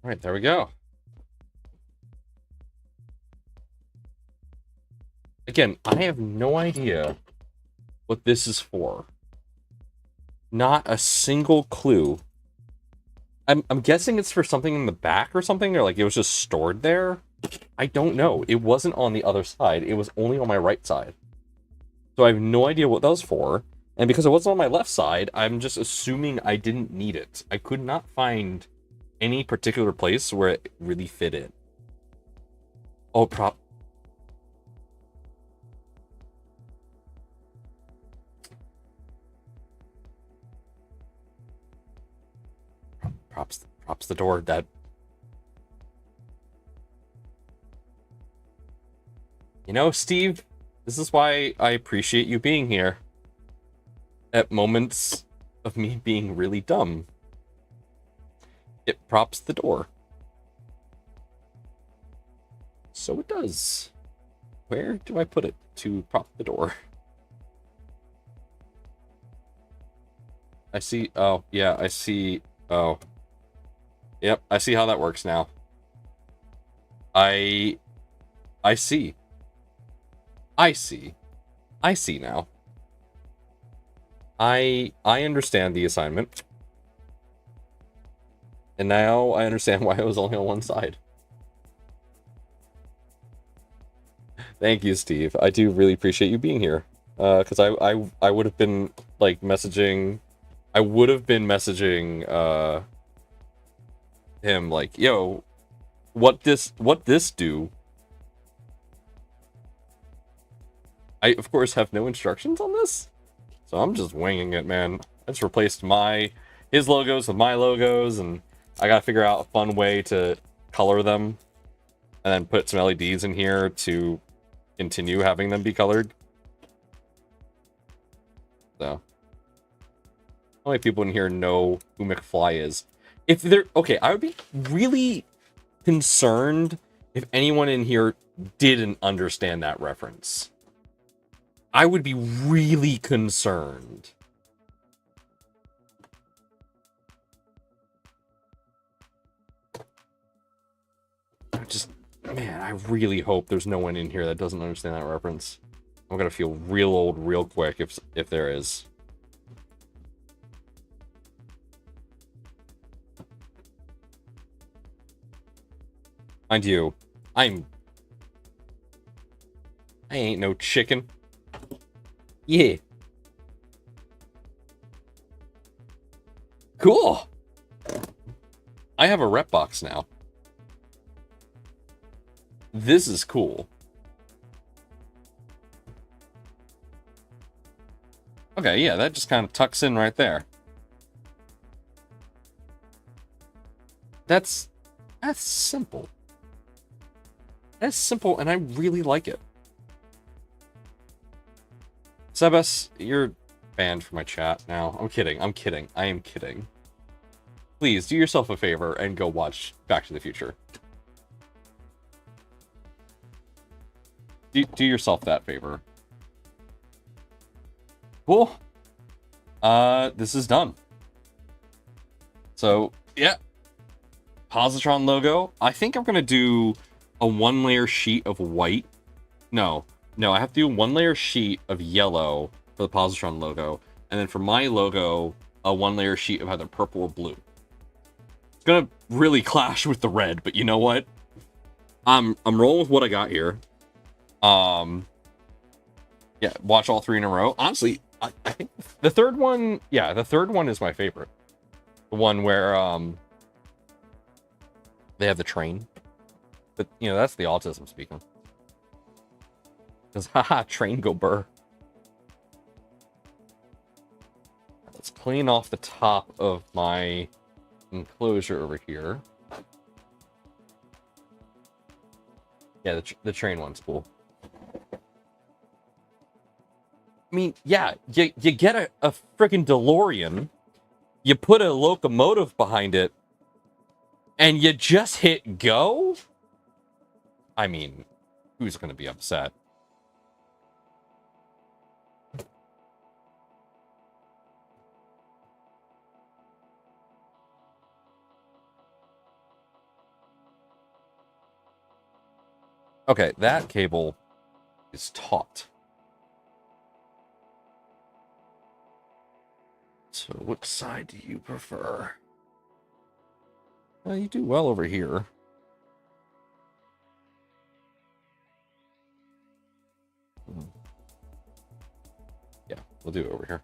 All right, there we go. Again, I have no idea what this is for. Not a single clue. I'm guessing it's for something in the back or something, or like it was just stored there. I don't know. It wasn't on the other side. It was only on my right side. So I have no idea what that was for. And because it wasn't on my left side, I'm just assuming I didn't need it. I could not find any particular place where it really fit in. Oh, props the door. That Steve, this is why I appreciate you being here. At moments of me being really dumb, it props the door. So it does. Where do I put it to prop the door? I see. Oh, yeah, I see. Oh. Yep, I see how that works now. I see. I see. I see now. I understand the assignment. And now I understand why it was only on one side. Thank you, Steve. I do really appreciate you being here. Because I would have been like messaging. I would have been messaging him like, yo, what this do? I of course have no instructions on this, so I'm just winging it, man. I just replaced his logos with my logos, and I gotta figure out a fun way to color them, and then put some LEDs in here to continue having them be colored. So, how many people in here know who McFly is? If they're okay, I would be really concerned if anyone in here didn't understand that reference. I would be really concerned. Man, I really hope there's no one in here that doesn't understand that reference. I'm gonna feel real old real quick if there is. Mind you, I ain't no chicken. Yeah. Cool. I have a Repbox now. This is cool. Okay, yeah, that just kind of tucks in right there. That's simple. That's simple, and I really like it. Sebas, you're banned from my chat now. I'm kidding. I am kidding. Please, do yourself a favor and go watch Back to the Future. Do yourself that favor. Cool. This is done. So, yeah. Positron logo. I think I'm going to do a 1-layer sheet of white. No, I have to do a 1-layer sheet of yellow for the Positron logo. And then for my logo, a 1-layer sheet of either purple or blue. It's gonna really clash with the red, but you know what? I'm rolling with what I got here. Yeah, watch all 3 in a row. Honestly, I think the third one, the third one is my favorite. The one where they have the train. But that's the autism speaking. Because, haha, train go burr. Let's clean off the top of my enclosure over here. Yeah, the train one's cool. I mean, yeah, you get a freaking DeLorean, you put a locomotive behind it, and you just hit go? I mean, who's going to be upset? Okay, that cable is taut. So which side do you prefer? You do well over here. Yeah, we'll do it over here.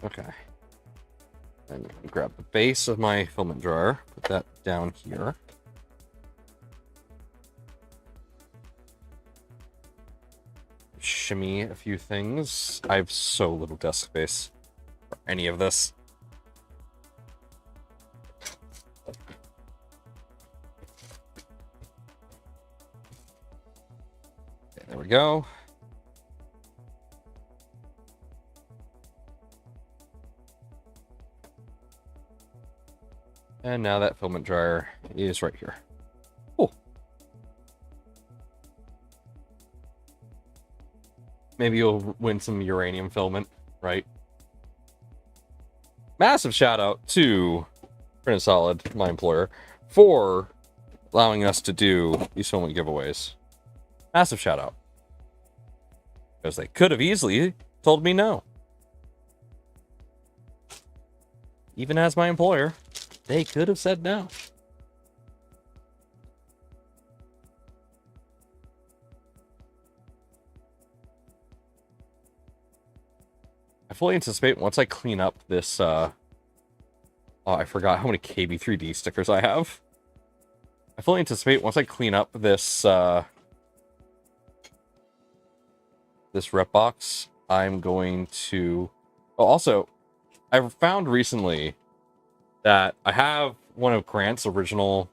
Okay. And grab the base of my filament drawer, put that down here. Shimmy a few things. I have so little desk space for any of this. Okay, there we go. And now that filament dryer is right here. Cool. Maybe you'll win some uranium filament, right? Massive shout out to Printed Solid, my employer, for allowing us to do these filament giveaways. Massive shout out. Because they could have easily told me no. Even as my employer, they could have said no. I fully anticipate once I clean up this, oh, I forgot how many KB3D stickers I have. I fully anticipate once I clean up this, this Repbox, I'm going to... Oh, also, I've found recently that I have one of Grant's original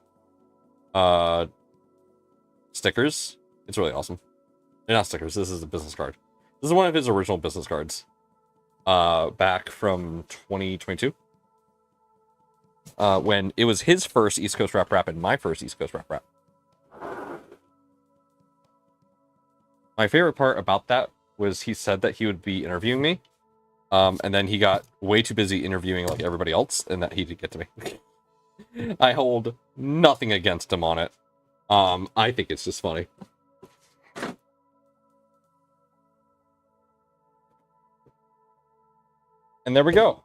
stickers. It's really awesome. They're not stickers, this is a business card. This is one of his original business cards. Back from 2022. When it was his first East Coast Rap and my first East Coast Rap. My favorite part about that was he said that he would be interviewing me. And then he got way too busy interviewing like everybody else, and that he did get to me. I hold nothing against him on it. I think it's just funny. And there we go.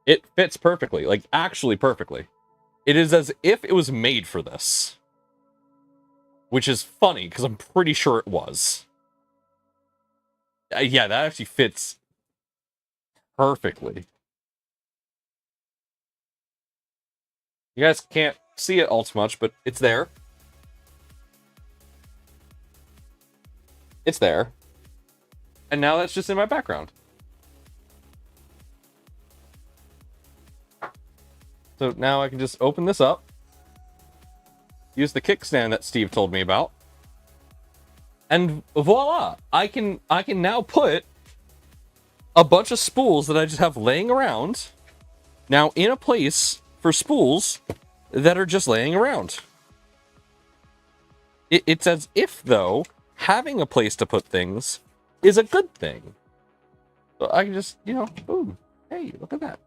It fits perfectly, like actually perfectly. It is as if it was made for this. Which is funny, because I'm pretty sure it was. Yeah, that actually fits perfectly. You guys can't see it all too much, but it's there. It's there. And now that's just in my background. So now I can just open this up. Use the kickstand that Steve told me about. And voila! I can now put a bunch of spools that I just have laying around now in a place for spools that are just laying around. It's as if, though, having a place to put things is a good thing. So I can just, you know, boom. Hey, look at that.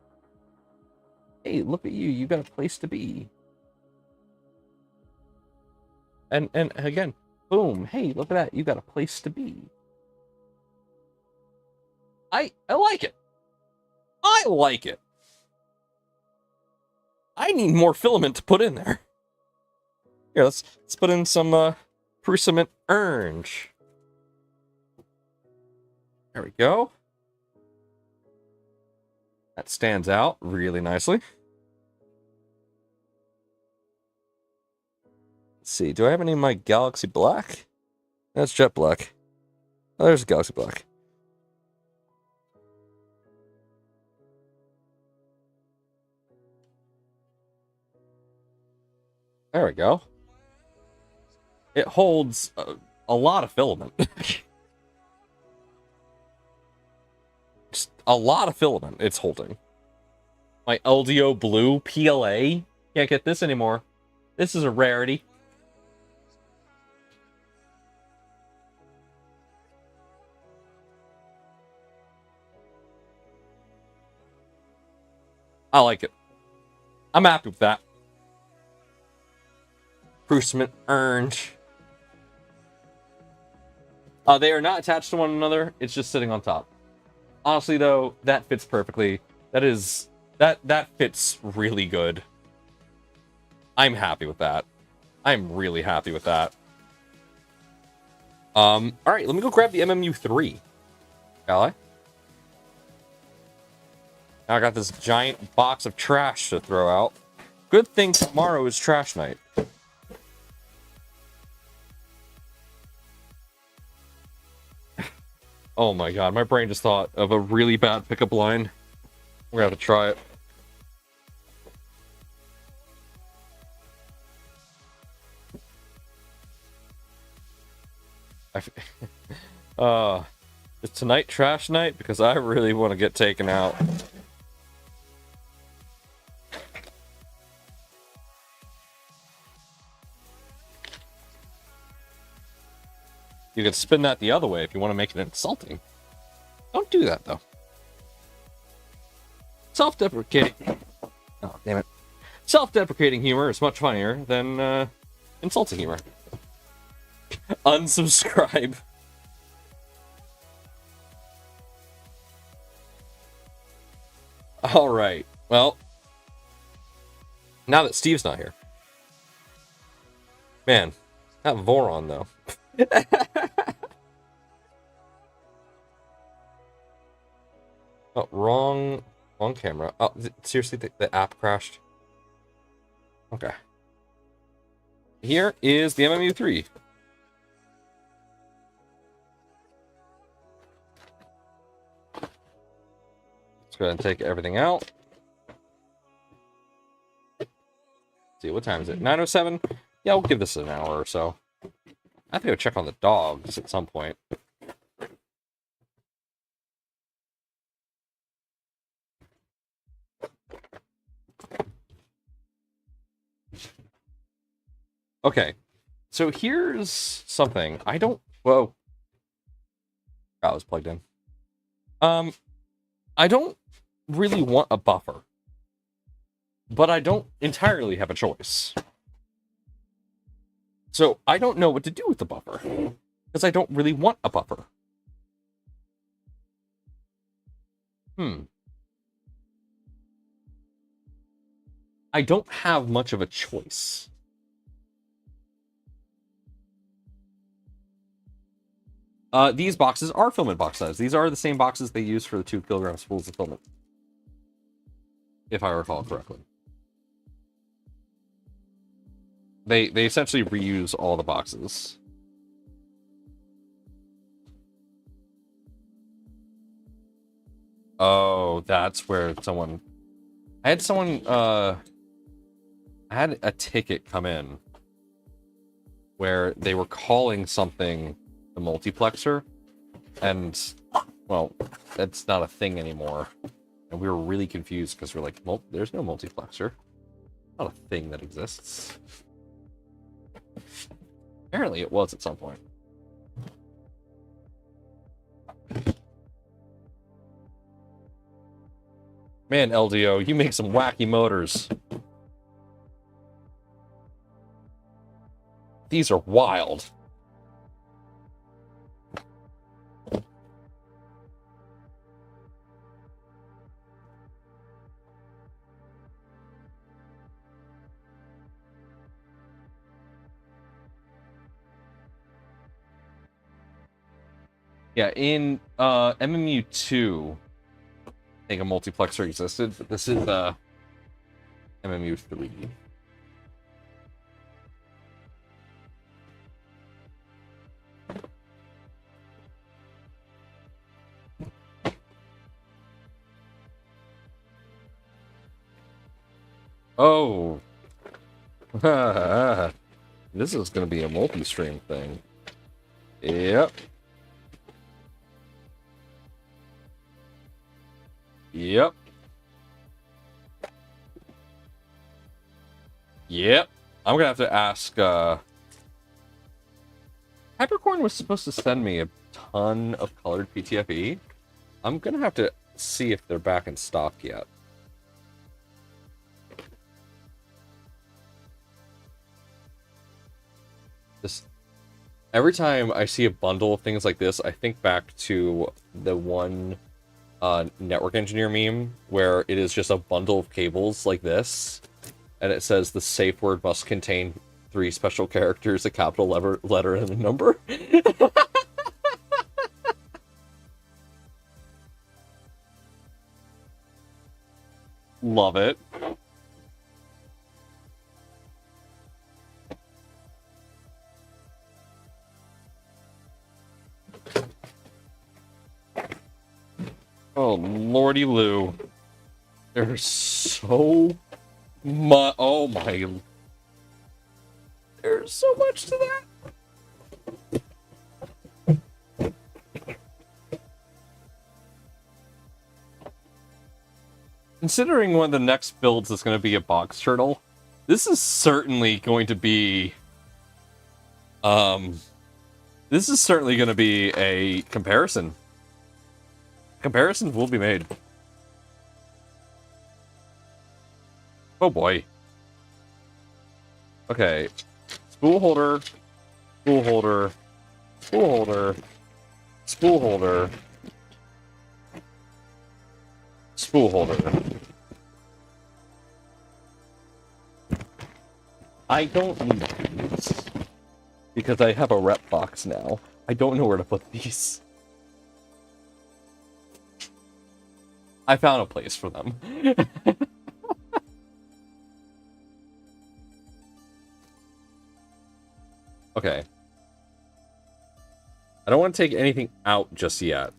Hey, look at you. You got a place to be. And again, boom. Hey, look at that. You got a place to be. I like it. I like it. I need more filament to put in there. Here, let's put in some Filament orange. There we go. That stands out really nicely. Let's see, do I have any of my Galaxy Black? That's Jet Black. Oh, there's Galaxy Black. There we go. It holds a lot of filament. Just a lot of filament it's holding. My LDO Blue PLA. Can't get this anymore. This is a rarity. I like it. I'm happy with that. Cruisement earned. They are not attached to one another. It's just sitting on top. Honestly, though, that fits perfectly. That fits really good. I'm happy with that. I'm really happy with that. All right, let me go grab the MMU3. Shall I? Now I got this giant box of trash to throw out. Good thing tomorrow is trash night. Oh my god, my brain just thought of a really bad pickup line. We're gonna have to try it. Is tonight trash night? Because I really want to get taken out. You could spin that the other way if you want to make it insulting. Don't do that, though. Self-deprecating... Oh, damn it. Self-deprecating humor is much funnier than insulting humor. Unsubscribe. Alright, well... Now that Steve's not here. Man, not Voron, though. Oh, wrong camera. Oh, seriously, the app crashed? Okay. Here is the MMU3. Let's go ahead and take everything out. Let's see, what time is it? 9:07? Yeah, we'll give this an hour or so. I have to go check on the dogs at some point. Okay, so here's something. I don't... Whoa. That was plugged in. I don't really want a buffer. But I don't entirely have a choice. So I don't know what to do with the buffer. Because I don't really want a buffer. I don't have much of a choice. These boxes are filament box size. These are the same boxes they use for the 2 kilogram spools of filament. If I recall correctly. They essentially reuse all the boxes. Oh, that's where someone... I had someone, I had a ticket come in where they were calling something the multiplexer, and, well, that's not a thing anymore. And we were really confused because we're like, well, there's no multiplexer. Not a thing that exists. Apparently it was at some point. Man, LDO, you make some wacky motors. These are wild. Yeah, in MMU2, I think a multiplexer existed, but this is MMU3. Oh. This is going to be a multi-stream thing. Yep. Yep. Yep. I'm gonna have to ask, Hypercorn was supposed to send me a ton of colored PTFE. I'm gonna have to see if they're back in stock yet. This, every time I see a bundle of things like this, I think back to the one network engineer meme where it is just a bundle of cables like this, and it says the safe word must contain 3 special characters, a capital letter, and a number. Love it. Oh, lordy Lou. There's so much. Oh my. There's so much to that. Considering one of the next builds is going to be a box turtle, this is certainly going to be. This is certainly going to be a comparison. Comparisons will be made. Oh boy. Okay. Spool holder. Spool holder. Spool holder. Spool holder. Spool holder. I don't need these. Because I have a Repbox now. I don't know where to put these. I found a place for them. Okay. I don't want to take anything out just yet.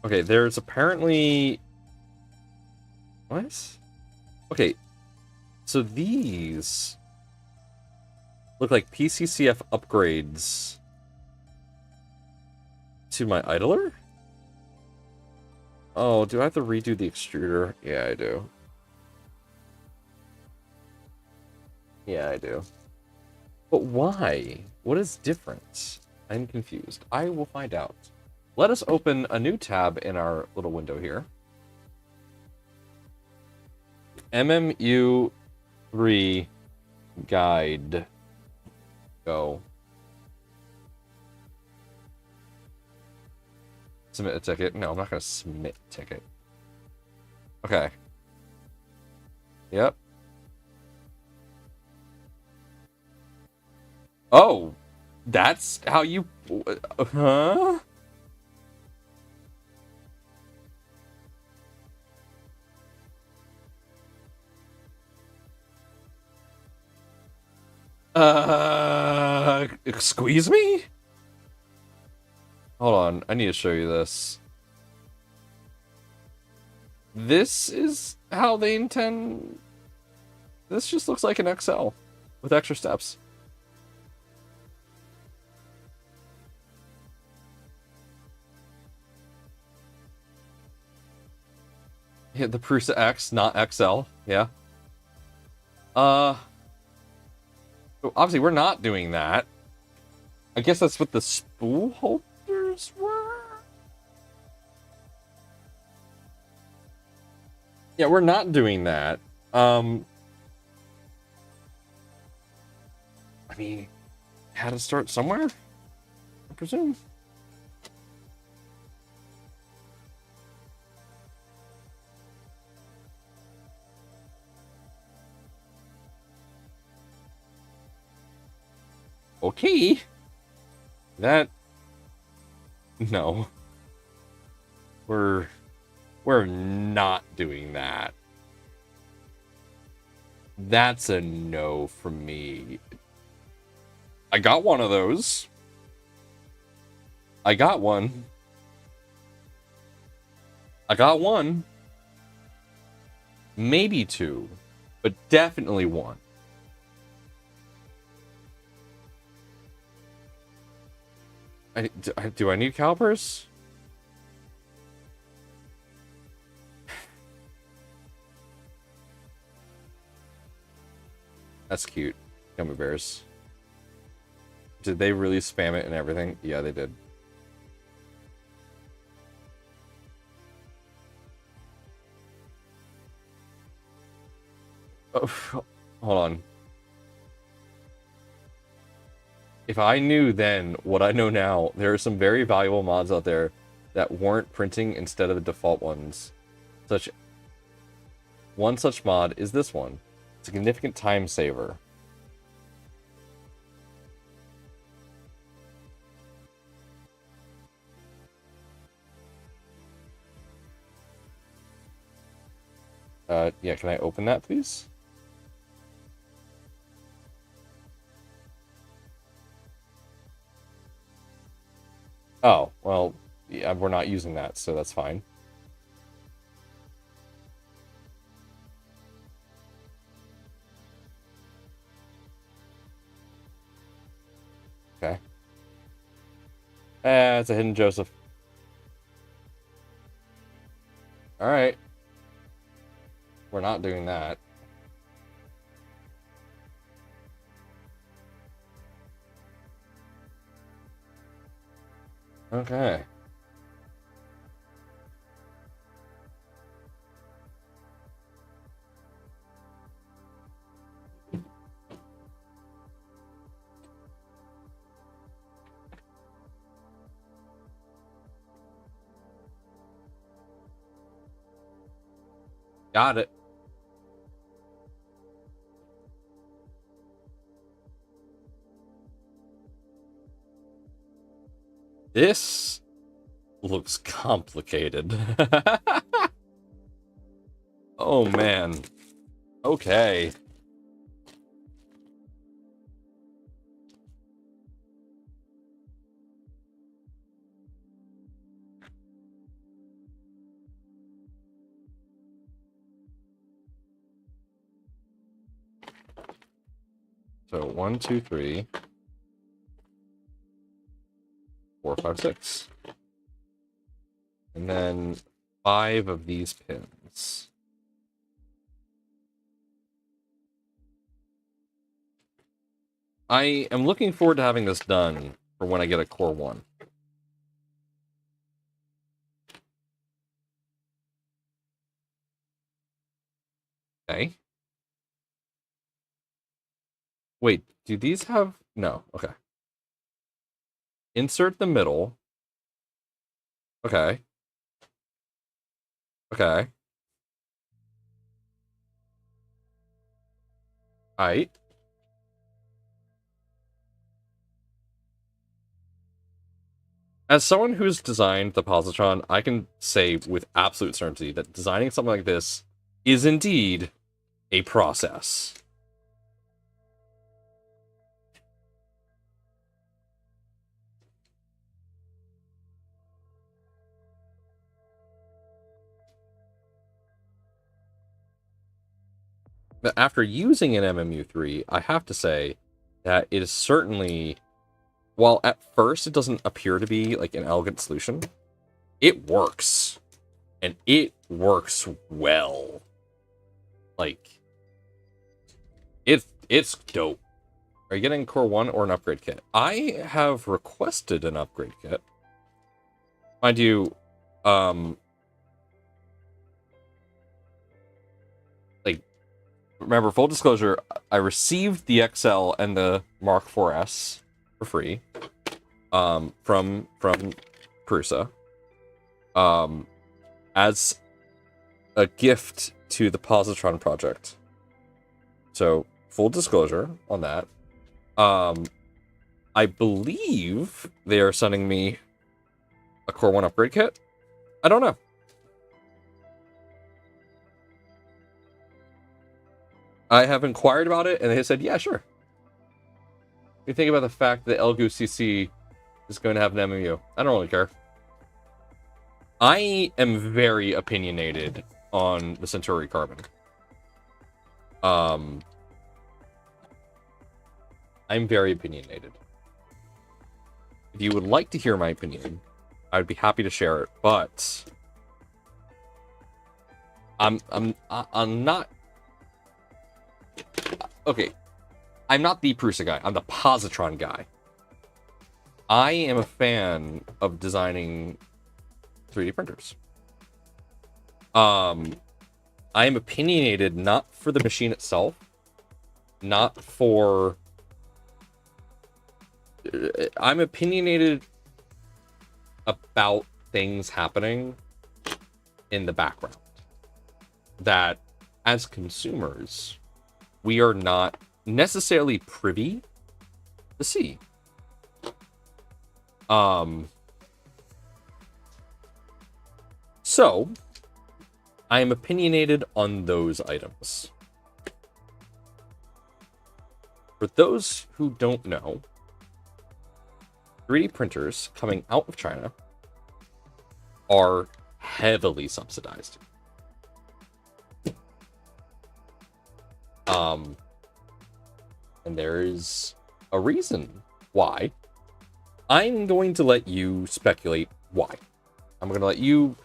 Okay, there's apparently... What? Okay. So these... look like PCCF upgrades... to my idler? Oh, do I have to redo the extruder? Yeah, I do. Yeah, I do. But why? What is different? I'm confused. I will find out. Let us open a new tab in our little window here. MMU3 guide. Go. Submit a ticket. No, I'm not going to submit a ticket. Okay. Yep. Oh, that's how you... Huh? Squeeze me? Hold on, I need to show you this. This is how they intend... This just looks like an XL with extra steps. Yeah, the Prusa X, not XL. Yeah. Obviously, we're not doing that. I guess that's what the spool holders were? Yeah, we're not doing that. I mean, had to start somewhere, I presume. Okay. That... No. We're not doing that. That's a no from me. I got one of those. I got one. I got one. Maybe two. But definitely one. Do I need calipers? That's cute. Gummy bears. Did they really spam it and everything? Yeah, they did. Oh, hold on. If I knew then what I know now, there are some very valuable mods out there that weren't printing instead of the default ones. One such mod is this one. Significant time saver. Yeah, can I open that, please? Oh, well, yeah, we're not using that, so that's fine. Okay. It's a hidden Joseph. Alright. We're not doing that. Okay. Got it. This looks complicated. Oh, man. Okay. So 1, 2, 3, 4, 5, 6. And then 5 of these pins. I am looking forward to having this done for when I get a core 1. Okay. Wait, do these have... No, okay. Insert the middle. Okay. Okay. Alright. As someone who's designed the positron, I can say with absolute certainty that designing something like this is indeed a process. But after using an MMU3, I have to say that it is certainly, while at first it doesn't appear to be like an elegant solution, it works. And it works well. Like, it's dope. Are you getting core 1 or an upgrade kit? I have requested an upgrade kit. Mind you, like, remember, full disclosure, I received the XL and the Mark IVS for free, from Prusa, as a gift to the Positron project. So, full disclosure on that. I believe they are sending me a Core 1 upgrade kit. I don't know. I have inquired about it, and they said, yeah, sure. You think about the fact that Elgoose CC is going to have an MMU. I don't really care. I am very opinionated on the Centauri Carbon. I'm very opinionated. If you would like to hear my opinion, I would be happy to share it, but I'm not. Okay, I'm not the Prusa guy. I'm the positron guy. I am a fan of designing 3D printers. I am opinionated not for the machine itself, not for... I'm opinionated about things happening in the background that, as consumers, we are not necessarily privy to see. So, I am opinionated on those items. For those who don't know, 3D printers coming out of China are heavily subsidized. And there is a reason why. I'm going to let you speculate why. I'm going to let you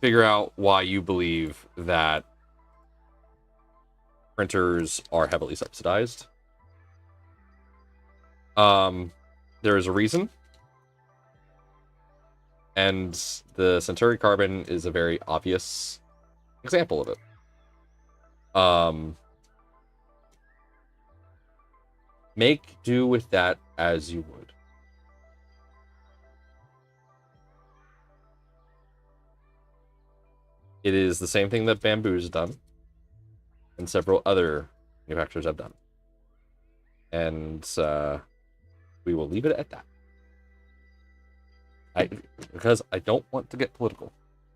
figure out why you believe that printers are heavily subsidized. There is a reason. And the Centauri Carbon is a very obvious example of it. Make do with that as you would. It is the same thing that Bamboo's done, and several other manufacturers have done. And we will leave it at that. Because I don't want to get political.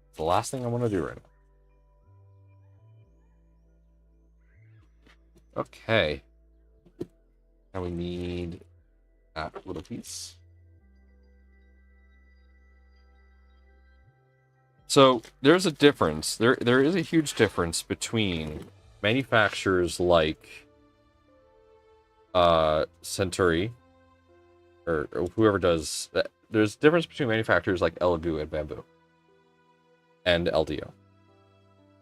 It's the last thing I want to do right now. Okay. Now we need that little piece. So there's a difference. There is a huge difference between manufacturers like Centauri or whoever does that. There's a difference between manufacturers like Elegoo and Bamboo and LDO.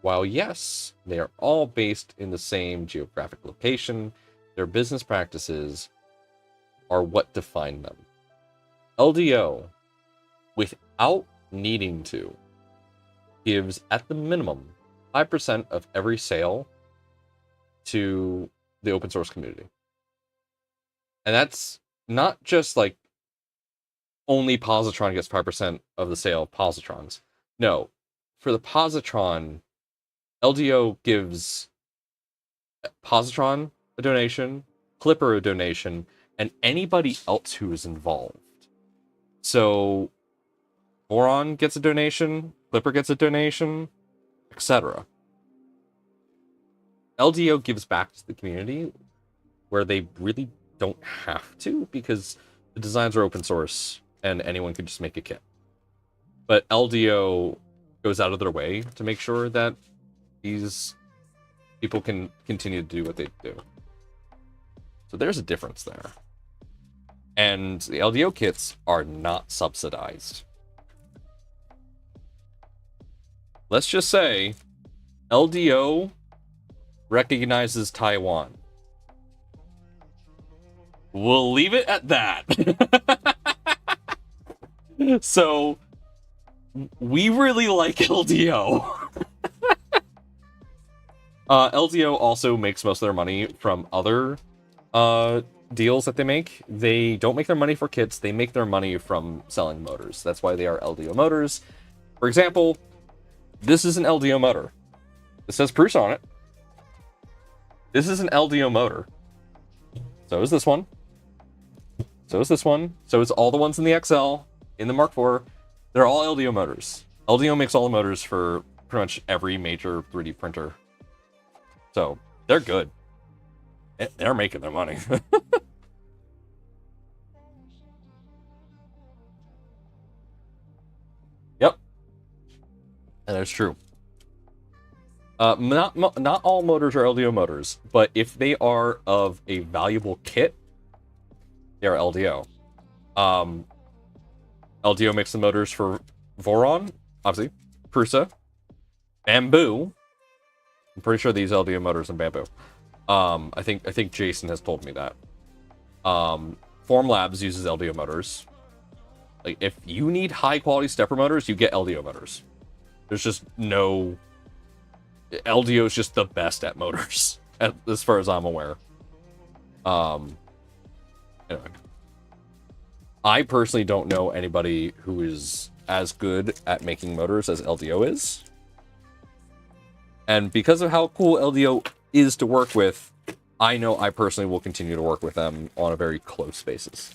While yes, they are all based in the same geographic location, their business practices are what define them. LDO, without needing to, gives at the minimum 5% of every sale to the open source community. And that's not just like only positron gets 5% of the sale of positrons. No, for the positron, LDO gives positron a donation, Clipper a donation, and anybody else who is involved. So Boron gets a donation, Clipper gets a donation, etc. LDO gives back to the community where they really don't have to, because the designs are open source and anyone can just make a kit. But LDO goes out of their way to make sure that these people can continue to do what they do. So there's a difference there. And the LDO kits are not subsidized. Let's just say LDO recognizes Taiwan. We'll leave it at that. So we really like LDO. LDO also makes most of their money from other deals that they make. They don't make their money for kits. They make their money from selling motors. That's why they are LDO motors. For example, this is an LDO motor. It says Prusa on it. This is an LDO motor. So is this one. So is this one. So it's all the ones in the XL, in the Mark IV. They're all LDO motors. LDO makes all the motors for pretty much every major 3D printer. So they're good. They're making their money. Yep. And that's true. Not all motors are LDO motors, but if they are of a valuable kit, they are LDO. LDO makes the motors for Voron, obviously, Prusa, Bamboo. I'm pretty sure these LDO motors and Bamboo. I think Jason has told me that. Form Labs uses LDO motors. Like, if you need high quality stepper motors, you get LDO motors. There's just no... LDO is just the best at motors, as far as I'm aware. Anyway. I personally don't know anybody who is as good at making motors as LDO is. And because of how cool LDO is to work with, I know I personally will continue to work with them on a very close basis.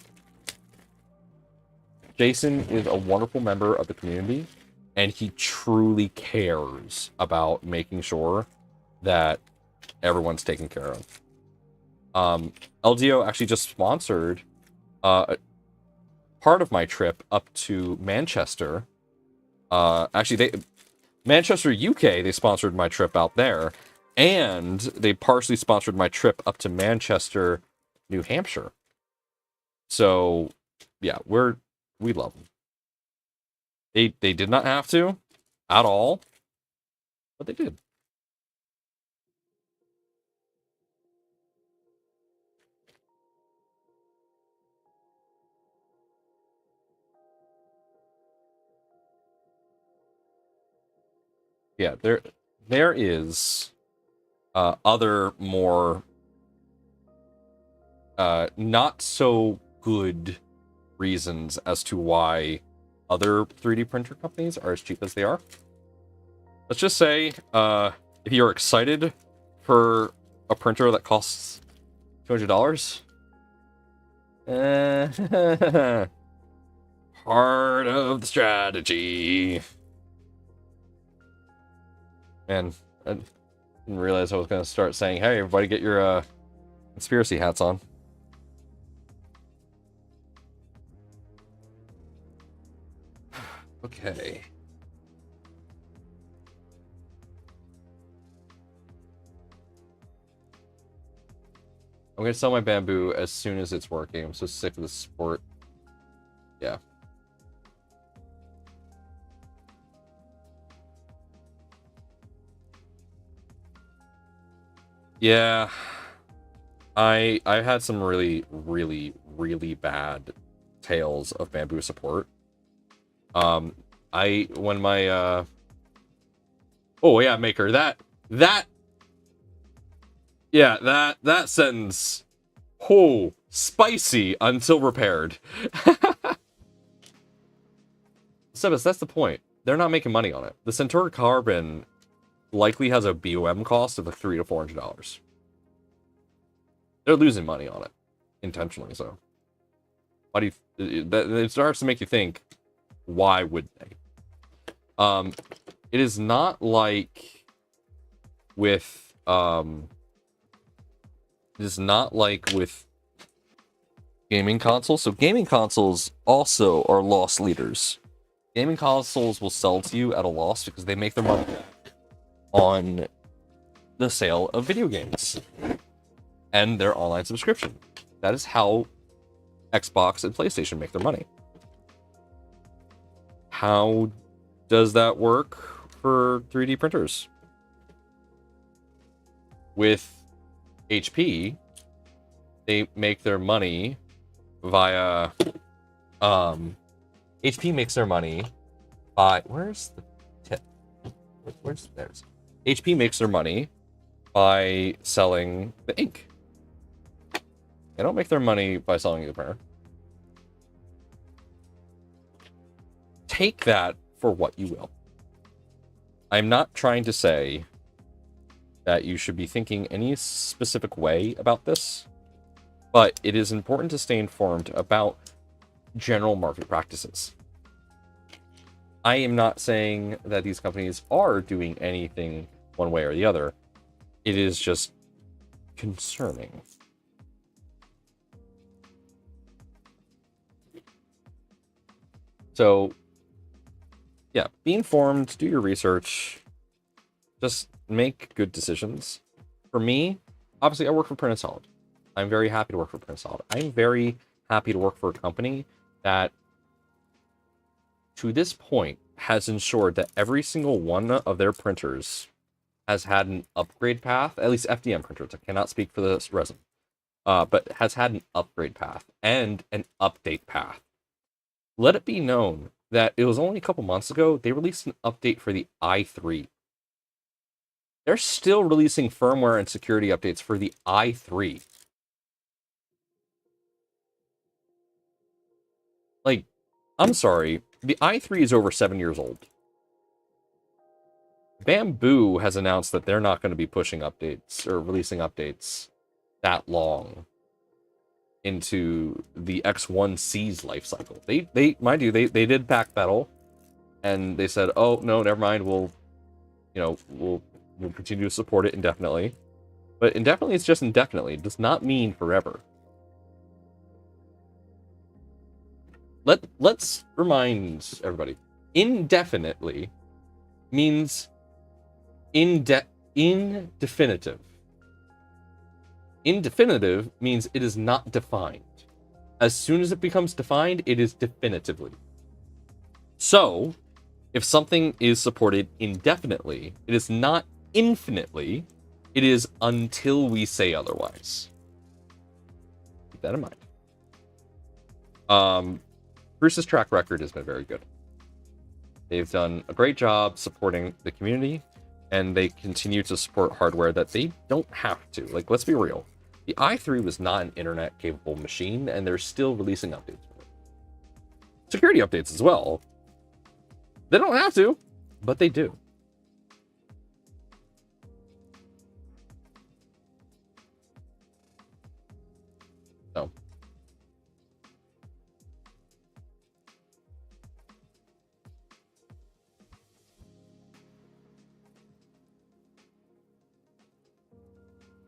Jason is a wonderful member of the community, and he truly cares about making sure that everyone's taken care of. LDO actually just sponsored part of my trip up to Manchester. Manchester, UK, they sponsored my trip out there, and they partially sponsored my trip up to Manchester, New Hampshire. So, yeah, we love them. They did not have to at all, but they did. Yeah, there is other more not so good reasons as to why other 3D printer companies are as cheap as they are. Let's just say, if you're excited for a printer that costs $200, part of the strategy. Man, I didn't realize I was going to start saying, hey, everybody get your conspiracy hats on. Okay. I'm going to sell my bamboo as soon as it's working. I'm so sick of this sport. Yeah. Yeah. I've had some really, really, really bad tales of bamboo support. When my oh yeah, Maker, that sentence, oh, spicy until repaired. Sebas, that's the point. They're not making money on it. The Centaur Carbon likely has a BOM cost of like $300 to $400. They're losing money on it, intentionally so. Why do you? It starts to make you think, why would they? It is not like with gaming consoles. So gaming consoles also are loss leaders. Gaming consoles will sell to you at a loss because they make their money on the sale of video games and their online subscription. That is how Xbox and PlayStation make their money. How does that work for 3D printers? With HP, they make their money via HP makes their money by where's the tip? Where's theirs? HP makes their money by selling the ink. They don't make their money by selling the printer. Take that for what you will. I'm not trying to say that you should be thinking any specific way about this, but it is important to stay informed about general market practices. I am not saying that these companies are doing anything one way or the other. It is just concerning. So, yeah, be informed, do your research, just make good decisions. For me, obviously, I work for Print Solid. I'm very happy to work for Print Solid. I'm very happy to work for a company that, to this point, has ensured that every single one of their printers has had an upgrade path, at least FDM printers. I cannot speak for this resin, but has had an upgrade path and an update path. Let it be known that it was only a couple months ago they released an update for the i3. They're still releasing firmware and security updates for the i3. Like, I'm sorry, the i3 is over 7 years old. Bamboo has announced that they're not going to be pushing updates or releasing updates that long into the X1C's life cycle. They mind you, they did backpedal, and they said, "Oh no, never mind. We'll continue to support it indefinitely." But indefinitely is just indefinitely. It does not mean forever. Let's remind everybody. Indefinitely means indefinitive. Indefinitive means it is not defined. As soon as it becomes defined, it is definitively. So, if something is supported indefinitely, it is not infinitely, it is until we say otherwise. Keep that in mind. Bruce's track record has been very good. They've done a great job supporting the community, and they continue to support hardware that they don't have to. Like, let's be real. The i3 was not an internet-capable machine, and they're still releasing updates for it. Security updates as well. They don't have to, but they do. So.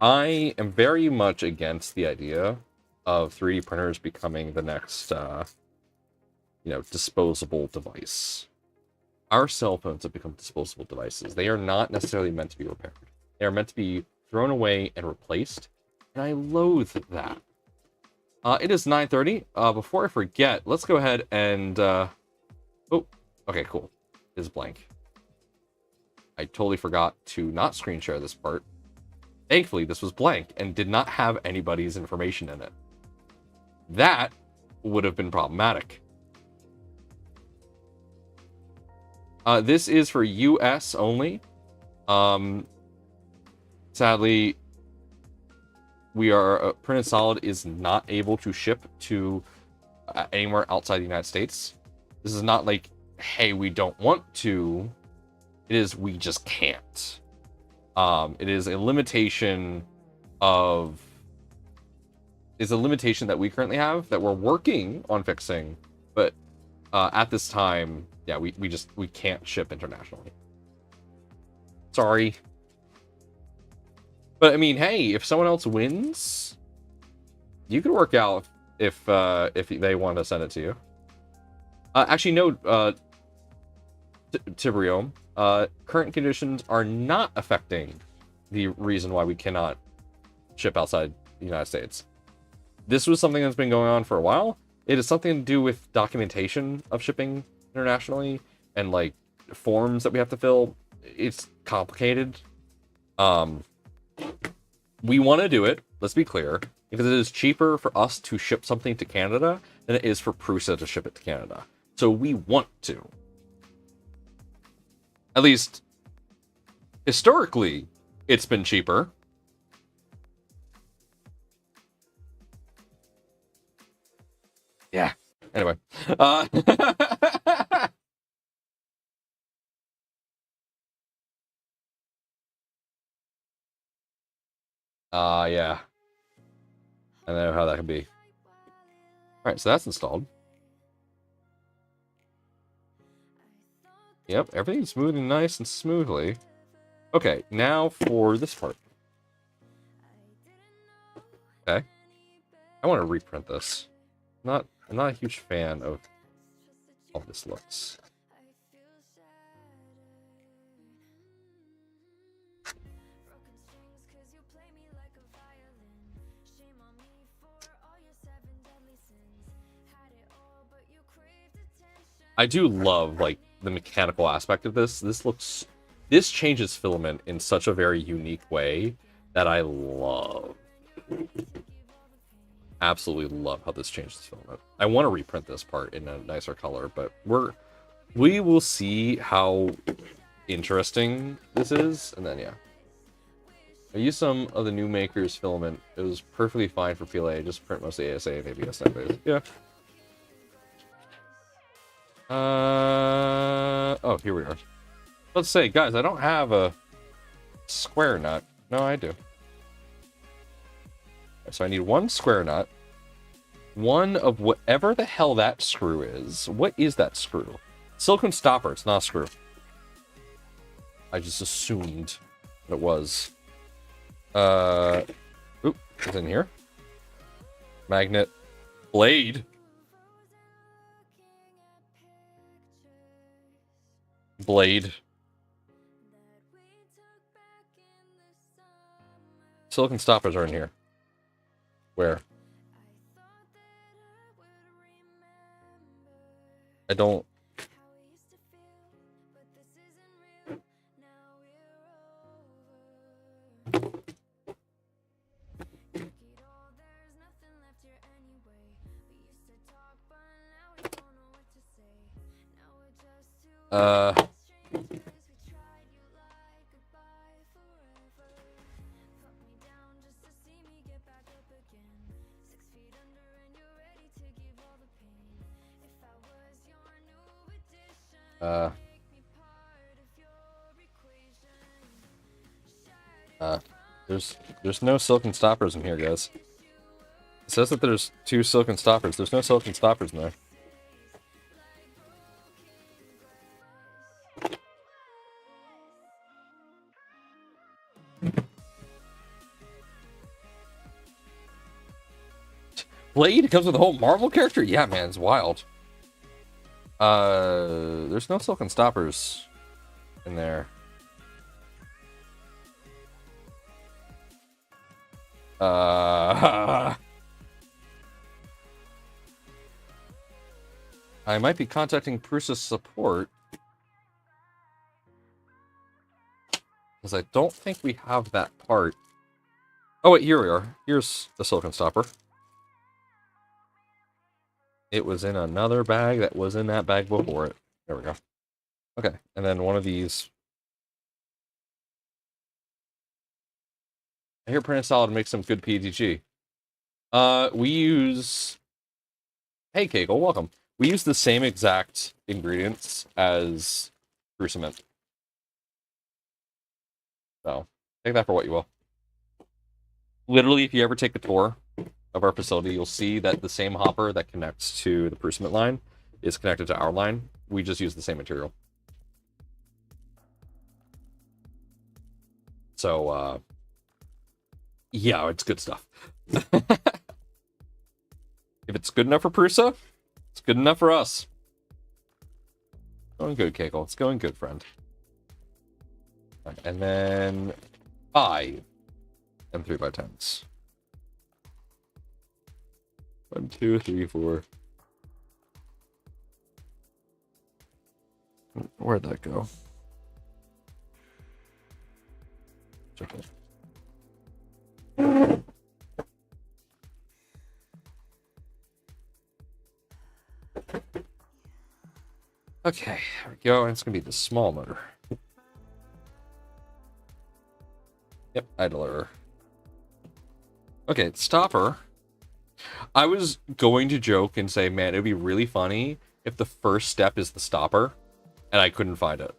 I am very much against the idea of 3D printers becoming the next, disposable device. Our cell phones have become disposable devices. They are not necessarily meant to be repaired. They are meant to be thrown away and replaced, and I loathe that. It is 9:30. Before I forget, let's go ahead and... Oh, okay, cool. It is blank. I totally forgot to not screen share this part. Thankfully, this was blank and did not have anybody's information in it. That would have been problematic. This is for US only. Sadly, we are Printed Solid is not able to ship to anywhere outside the United States. This is not like, hey, we don't want to. It is, we just can't. It is a limitation that we currently have that we're working on fixing, but at this time, yeah, we can't ship internationally. Sorry. But I mean, hey, if someone else wins, you could work out if they want to send it to you. Actually, no, Tibrium. Current conditions are not affecting the reason why we cannot ship outside the United States. This was something that's been going on for a while. It is something to do with documentation of shipping internationally and like forms that we have to fill. It's complicated. We want to do it, let's be clear, because it is cheaper for us to ship something to Canada than it is for Prusa to ship it to Canada. So we want to. At least, historically, it's been cheaper. Yeah. Anyway. Yeah. I know how that can be. Alright, so that's installed. Yep, everything's moving nice and smoothly. Okay, now for this part. Okay. I want to reprint this. I'm not a huge fan of how this looks. I do love, like, the mechanical aspect of this. This looks This changes filament in such a very unique way that I love. Absolutely love how this changes filament. I want to reprint this part in a nicer color, but we will see how interesting this is, and then yeah. I used some of the new Maker's filament. It was perfectly fine for PLA, just print mostly ASA and ABS nowadays. Yeah. Oh, here we are. Let's say, guys, I don't have a square nut. No, I do. So I need one square nut. One of whatever the hell that screw is. What is that screw? Silicone stopper. It's not a screw. I just assumed it was. Oop, it's in here. Magnet. Blade. Blade. Silicone stoppers are in here. Where? I don't... There's no silicone stoppers in here, guys. It says that there's 2 silicone stoppers. There's no silicone stoppers in there. Blade comes with a whole Marvel character? Yeah, man, it's wild. There's no silicone stoppers in there. I might be contacting Prusa's support. Because I don't think we have that part. Oh, wait, here we are. Here's the silicone stopper. It was in another bag that was in that bag before it. There we go. Okay, and then one of these. I hear printed solid makes some good PETG. We use... Hey, Kegel, welcome. We use the same exact ingredients as Filament. So, take that for what you will. Literally, if you ever take a tour of our facility, you'll see that the same hopper that connects to the Filament line is connected to our line. We just use the same material. So, yeah, it's good stuff. If it's good enough for Prusa, it's good enough for us. Going good, Kegel. It's going good, friend. Right, and then 5 M3x10s. 1, 2, 3, 4. Where'd that go? Check it. Okay, there we go. And it's gonna be the small motor. Yep, idler. Okay, stopper. I was going to joke and say, man, it'd be really funny if the first step is the stopper, and I couldn't find it.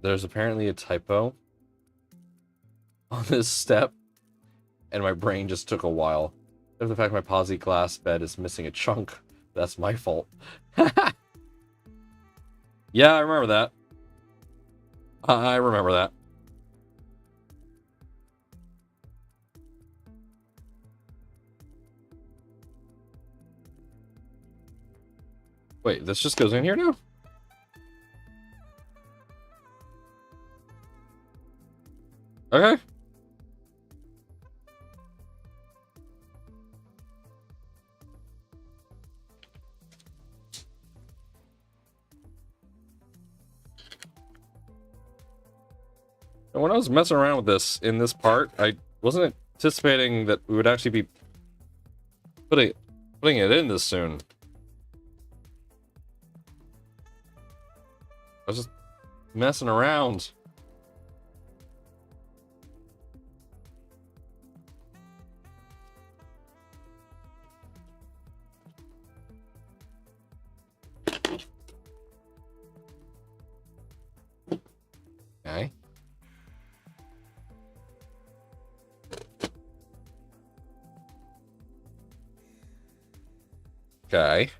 There's apparently a typo on this step, and my brain just took a while. There's the fact my posi glass bed is missing a chunk. That's my fault. Yeah, I remember that. I remember that. Wait, this just goes in here now? Okay. And when I was messing around with this in this part, I wasn't anticipating that we would actually be putting it in this soon. I was just messing around. Okay. Okay.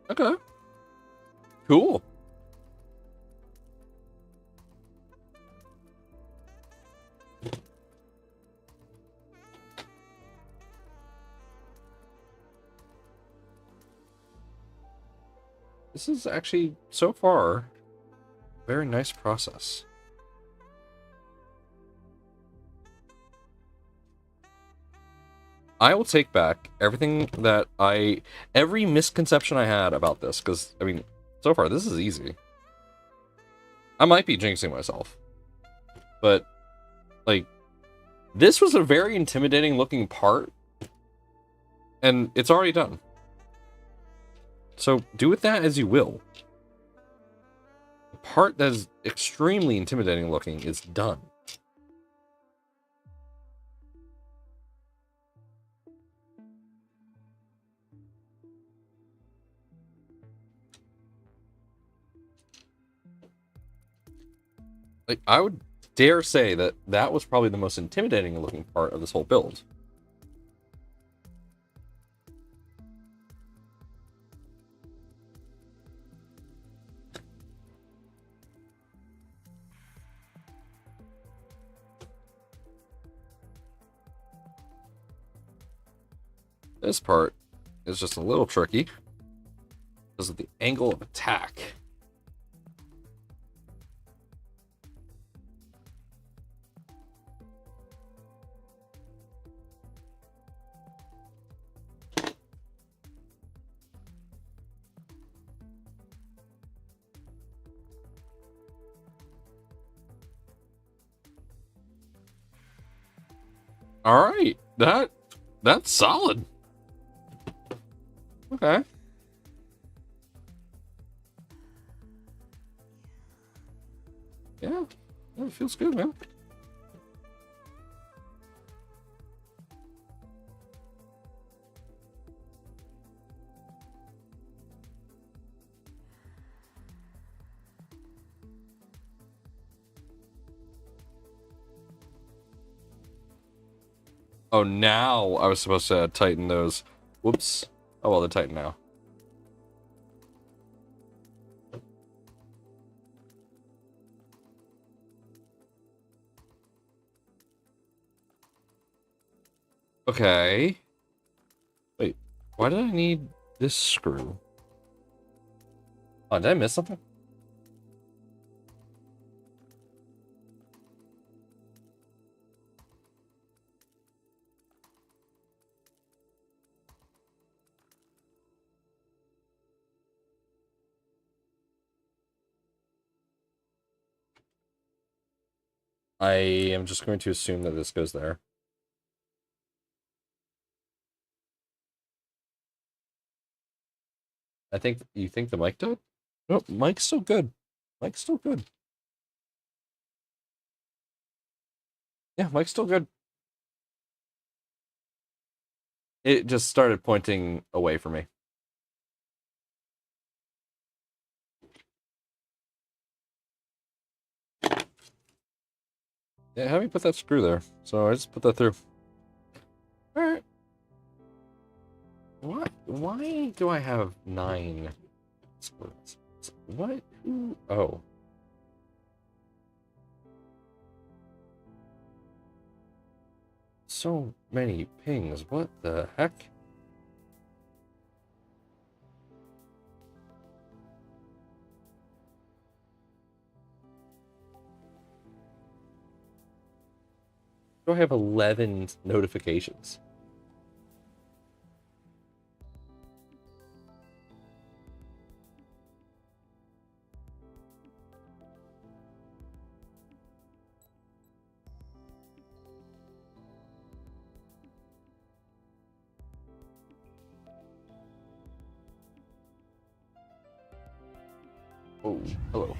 Okay. Cool. This is actually, so far, a very nice process. I will take back everything that every misconception I had about this, because, I mean, so far, this is easy. I might be jinxing myself, but, like, this was a very intimidating looking part, and it's already done. So, do with that as you will. The part that is extremely intimidating looking is done. Like, I would dare say that that was probably the most intimidating looking part of this whole build. This part is just a little tricky because of the angle of attack. All right, that's solid. Okay. Yeah, it feels good, man. Oh, now I was supposed to tighten those. Whoops. Oh, well, they're tight now. Okay. Wait, why did I need this screw? Oh, did I miss something? I am just going to assume that this goes there. You think the mic died? No, mic's still good. Mike's still good. Yeah, Mike's still good. It just started pointing away from me. Yeah, have me put that screw there. So I just put that through. Alright. What? Why do I have 9 squirrels? What? Who? Oh. So many pings. What the heck? Do I have 11 notifications? Oh, hello.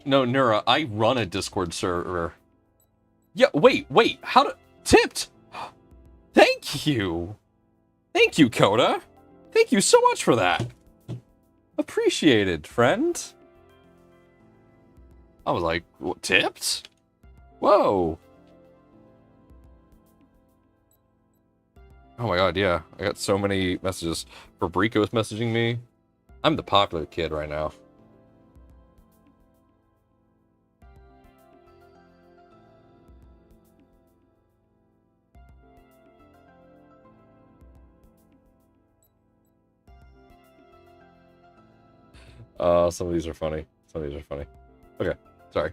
No, Nura, I run a Discord server. Yeah, wait, how to... Tipped! Thank you! Thank you, Coda! Thank you so much for that! Appreciated, friend. I was like, what, tipped? Whoa! Oh my god, yeah. I got so many messages. Fabrico's messaging me. I'm the popular kid right now. Some of these are funny. Okay, sorry.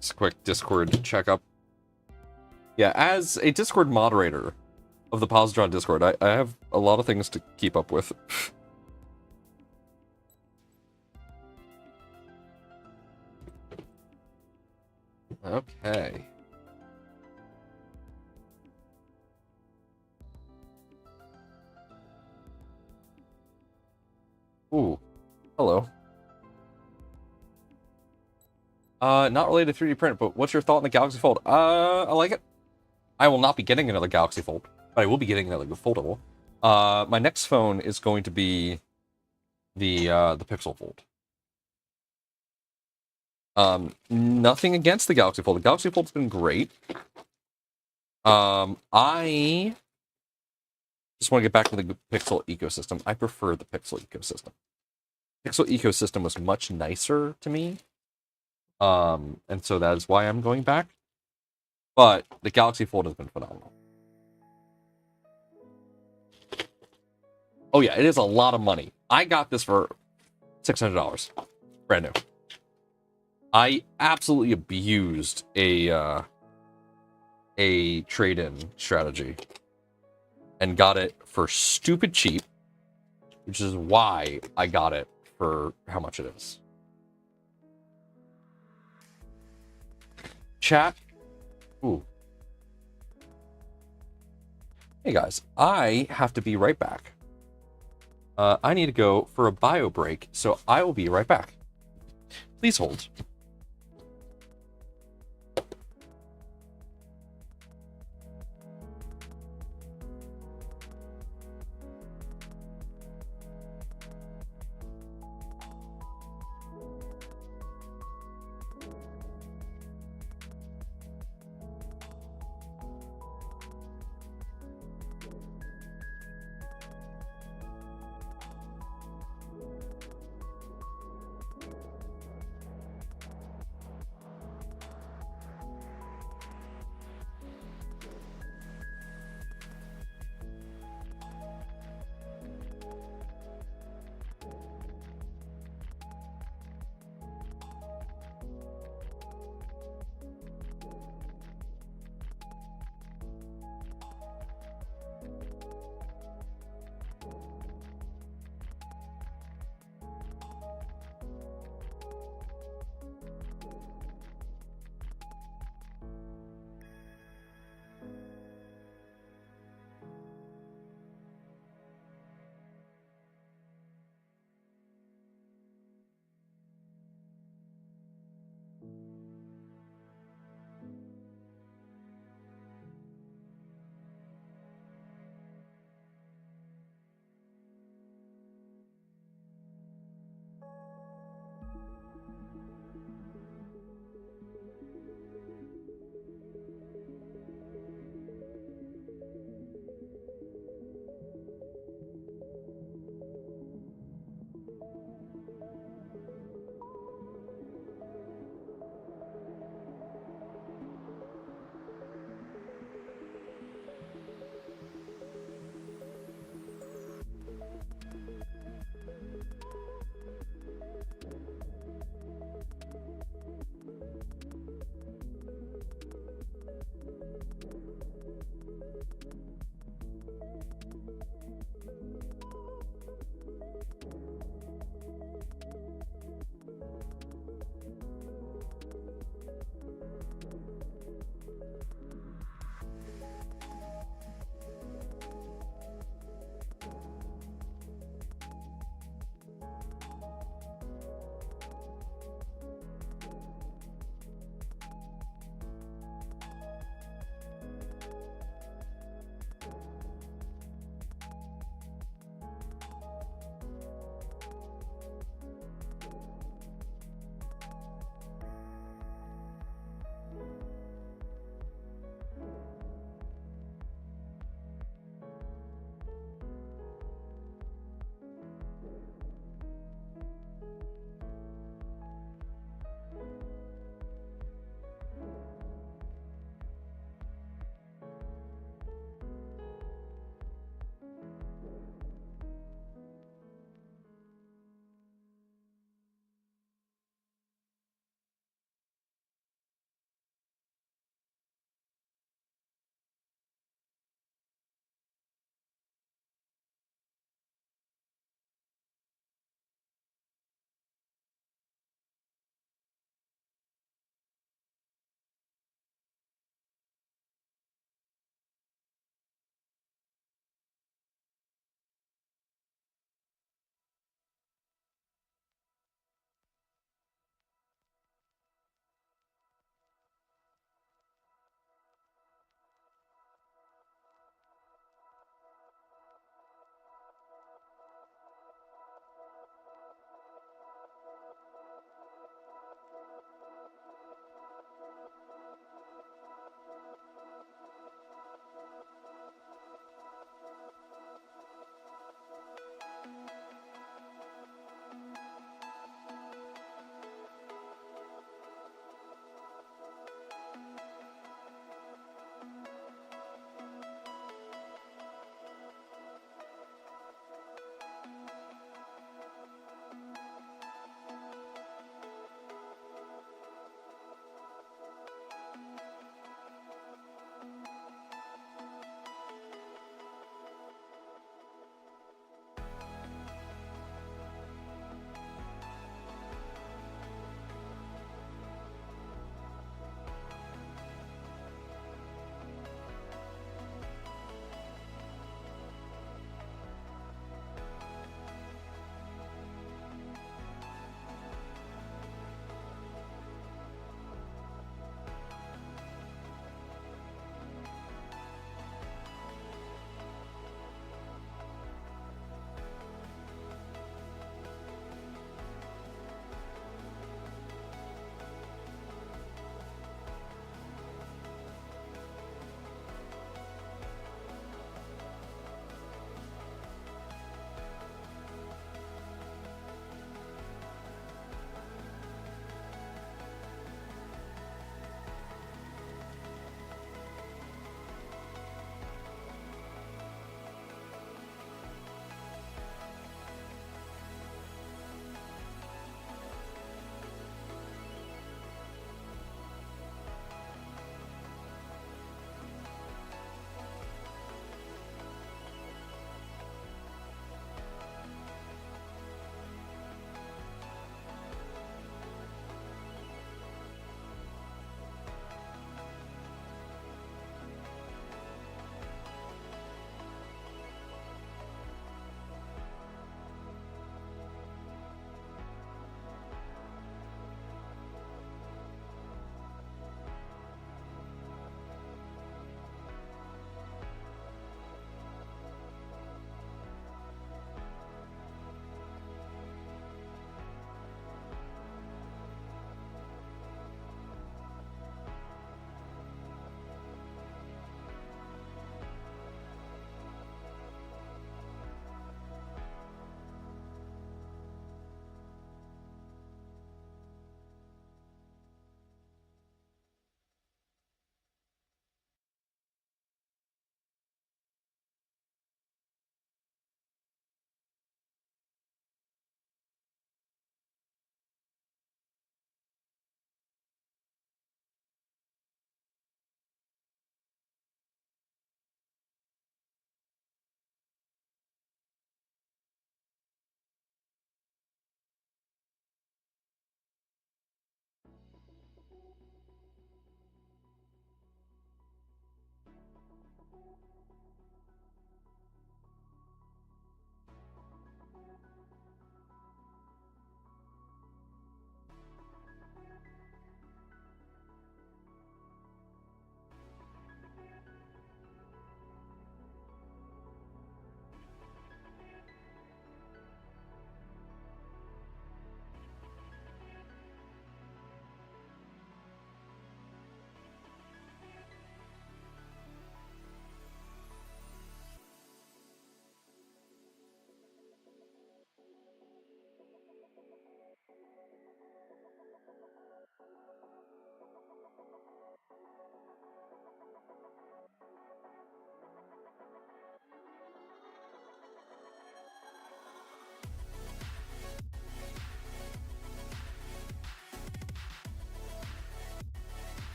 Just a quick Discord checkup. Yeah, as a Discord moderator of the Positron Discord, I have a lot of things to keep up with. Okay. Ooh. Hello. Not related to 3D print, but what's your thought on the Galaxy Fold? I like it. I will not be getting another Galaxy Fold, but I will be getting another foldable. My next phone is going to be the Pixel Fold. Nothing against the Galaxy Fold. The Galaxy Fold's been great. I just want to get back to the Pixel ecosystem. I prefer the Pixel ecosystem. Pixel ecosystem was much nicer to me. And so that is why I'm going back. But the Galaxy Fold has been phenomenal. Oh yeah, it is a lot of money. I got this for $600. Brand new. I absolutely abused a trade-in strategy and got it for stupid cheap, which is why I got it for how much it is. Chat. Ooh. Hey guys, I have to be right back. I need to go for a bio break, so I will be right back. Please hold.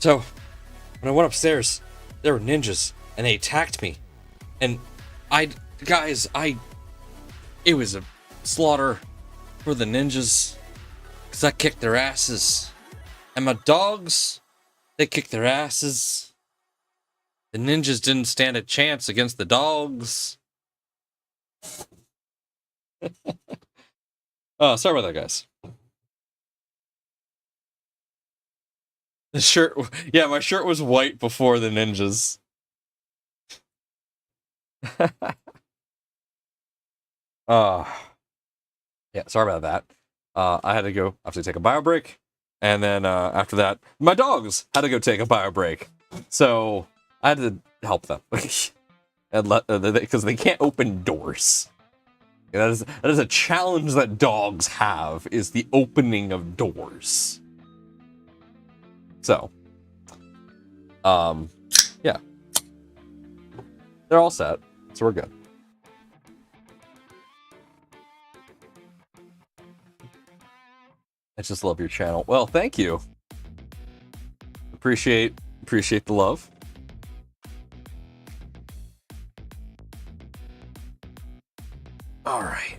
So, when I went upstairs, there were ninjas, and they attacked me. And it was a slaughter for the ninjas, because I kicked their asses. And my dogs, they kicked their asses. The ninjas didn't stand a chance against the dogs. Oh, sorry about that, guys. The shirt, yeah, my shirt was white before the ninjas. Yeah, sorry about that. I had to go have to take a bio break, and then after that, my dogs had to go take a bio break. So I had to help them and let because they can't open doors. Yeah, that is a challenge that dogs have, is the opening of doors. So, yeah, they're all set, so we're good. I just love your channel. Well, thank you. Appreciate the love. All right.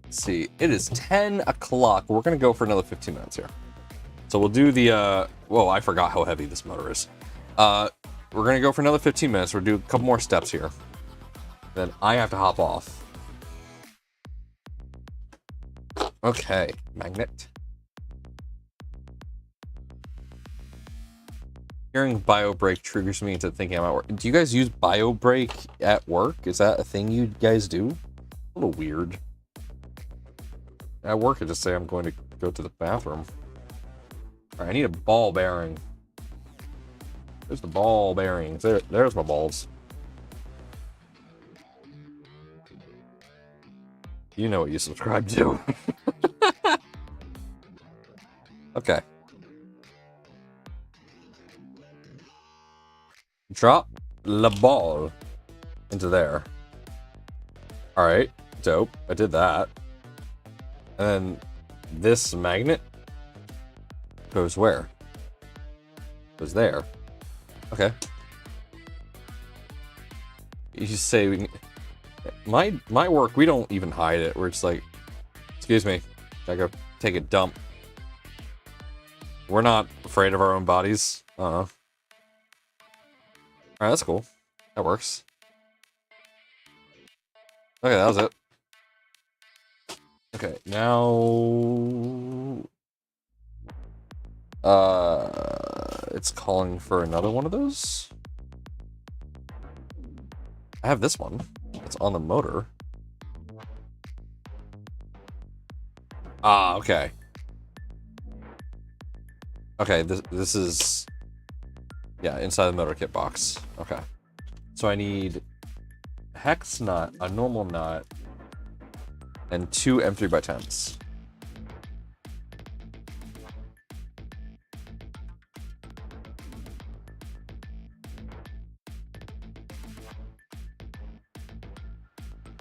Let's see. It is 10 o'clock. We're gonna go for another 15 minutes here. So we'll do the whoa, I forgot how heavy this motor is. We're gonna go for another 15 minutes. We'll do a couple more steps here. Then I have to hop off. Okay, magnet. Hearing bio break triggers me into thinking I'm at work. Do you guys use bio break at work? Is that a thing you guys do? A little weird. At work, I just say I'm going to go to the bathroom. All right, I need a ball bearing. There's the ball bearings. There's my balls. You know what you subscribe to. Okay. Drop the ball into there. All right, dope. I did that. And then this magnet goes where? Goes there. Okay. You just say we. My work, we don't even hide it. We're just like, excuse me, I go take a dump. We're not afraid of our own bodies. Alright, that's cool. That works. Okay, that was it. Okay, now it's calling for another one of those. I have this one. It's on the motor. Ah, okay. Okay, this is, yeah, inside the motor kit box. Okay. So I need a hex nut, a normal nut, and 2 M3x10s.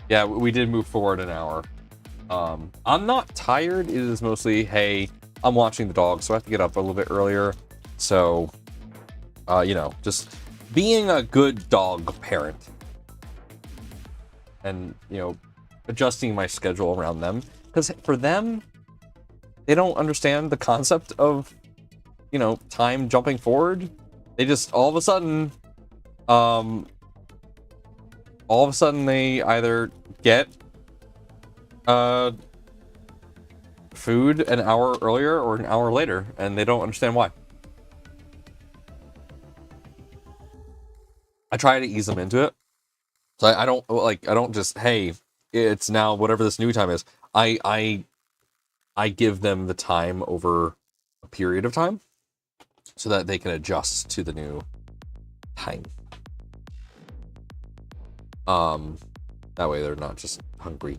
Yeah, we did move forward an hour. I'm not tired. It is mostly, hey, I'm watching the dog, so I have to get up a little bit earlier. So, you know, just being a good dog parent. And, you know, adjusting my schedule around them. Because for them, they don't understand the concept of, you know, time jumping forward. They just, all of a sudden, they either get food an hour earlier or an hour later, and they don't understand why. I try to ease them into it. So I don't just, hey, it's now whatever this new time is. I give them the time over a period of time so that they can adjust to the new time. That way they're not just hungry.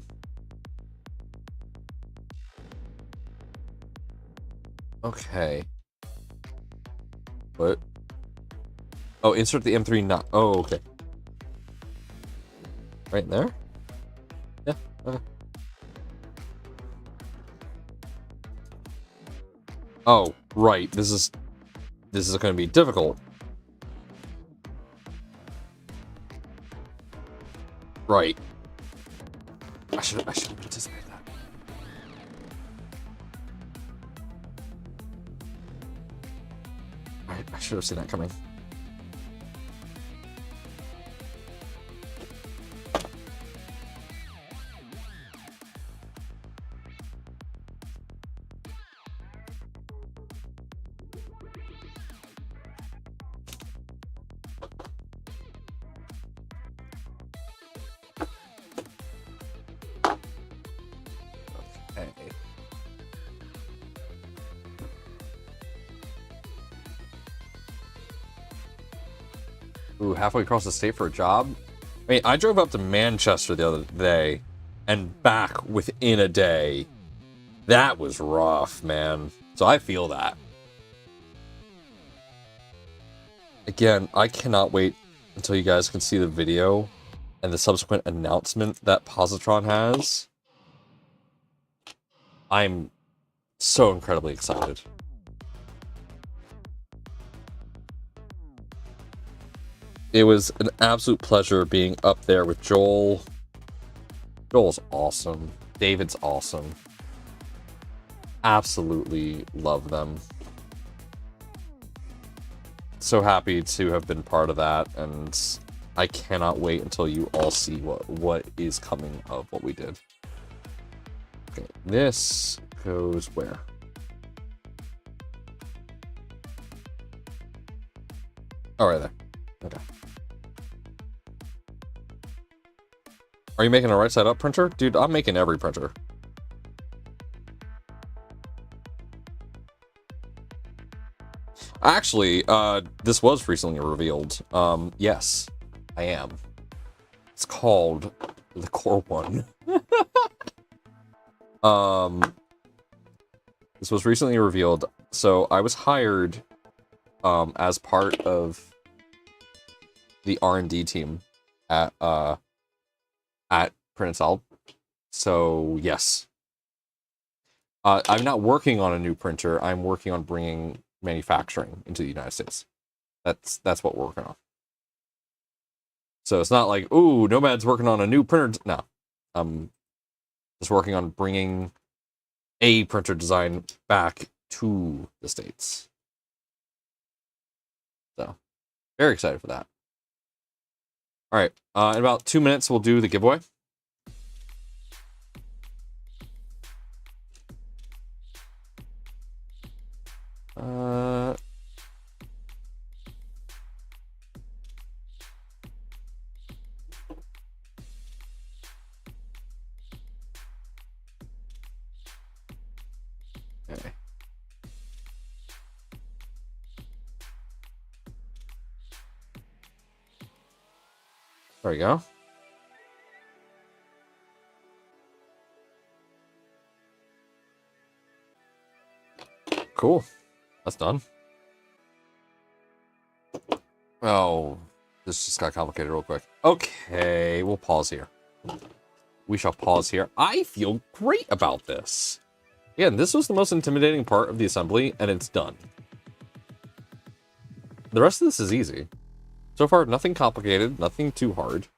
Okay. What? Oh, insert the M3 nut. Oh, okay. Right in there? Yeah, okay. Oh, right. This is this is going to be difficult. Right. I should have anticipated that. I should have seen that coming. Ooh, halfway across the state for a job? I mean, I drove up to Manchester the other day and back within a day. That was rough, man. So I feel that. Again, I cannot wait until you guys can see the video and the subsequent announcement that Positron has. I'm so incredibly excited. It was an absolute pleasure being up there with Joel. Joel's awesome. David's awesome. Absolutely love them. So happy to have been part of that, and I cannot wait until you all see what is coming of what we did. Okay, this goes where? Oh, right there. Okay. Are you making a right side up printer? Dude, I'm making every printer. Actually, this was recently revealed. Yes, I am. It's called the Core One. This was recently revealed. So I was hired as part of the R&D team at Print Solid. So yes, I'm not working on a new printer. I'm working on bringing manufacturing into the United States. That's what we're working on. So it's not like, ooh, Nomad's working on a new printer. No, I'm just working on bringing a printer design back to the States. So very excited for that. All right, in about 2 minutes, we'll do the giveaway. Okay. There we go. Cool. That's done. Oh, this just got complicated real quick. Okay, we'll pause here. We shall pause here. I feel great about this. Again, this was the most intimidating part of the assembly, and it's done. The rest of this is easy. So far, nothing complicated, nothing too hard.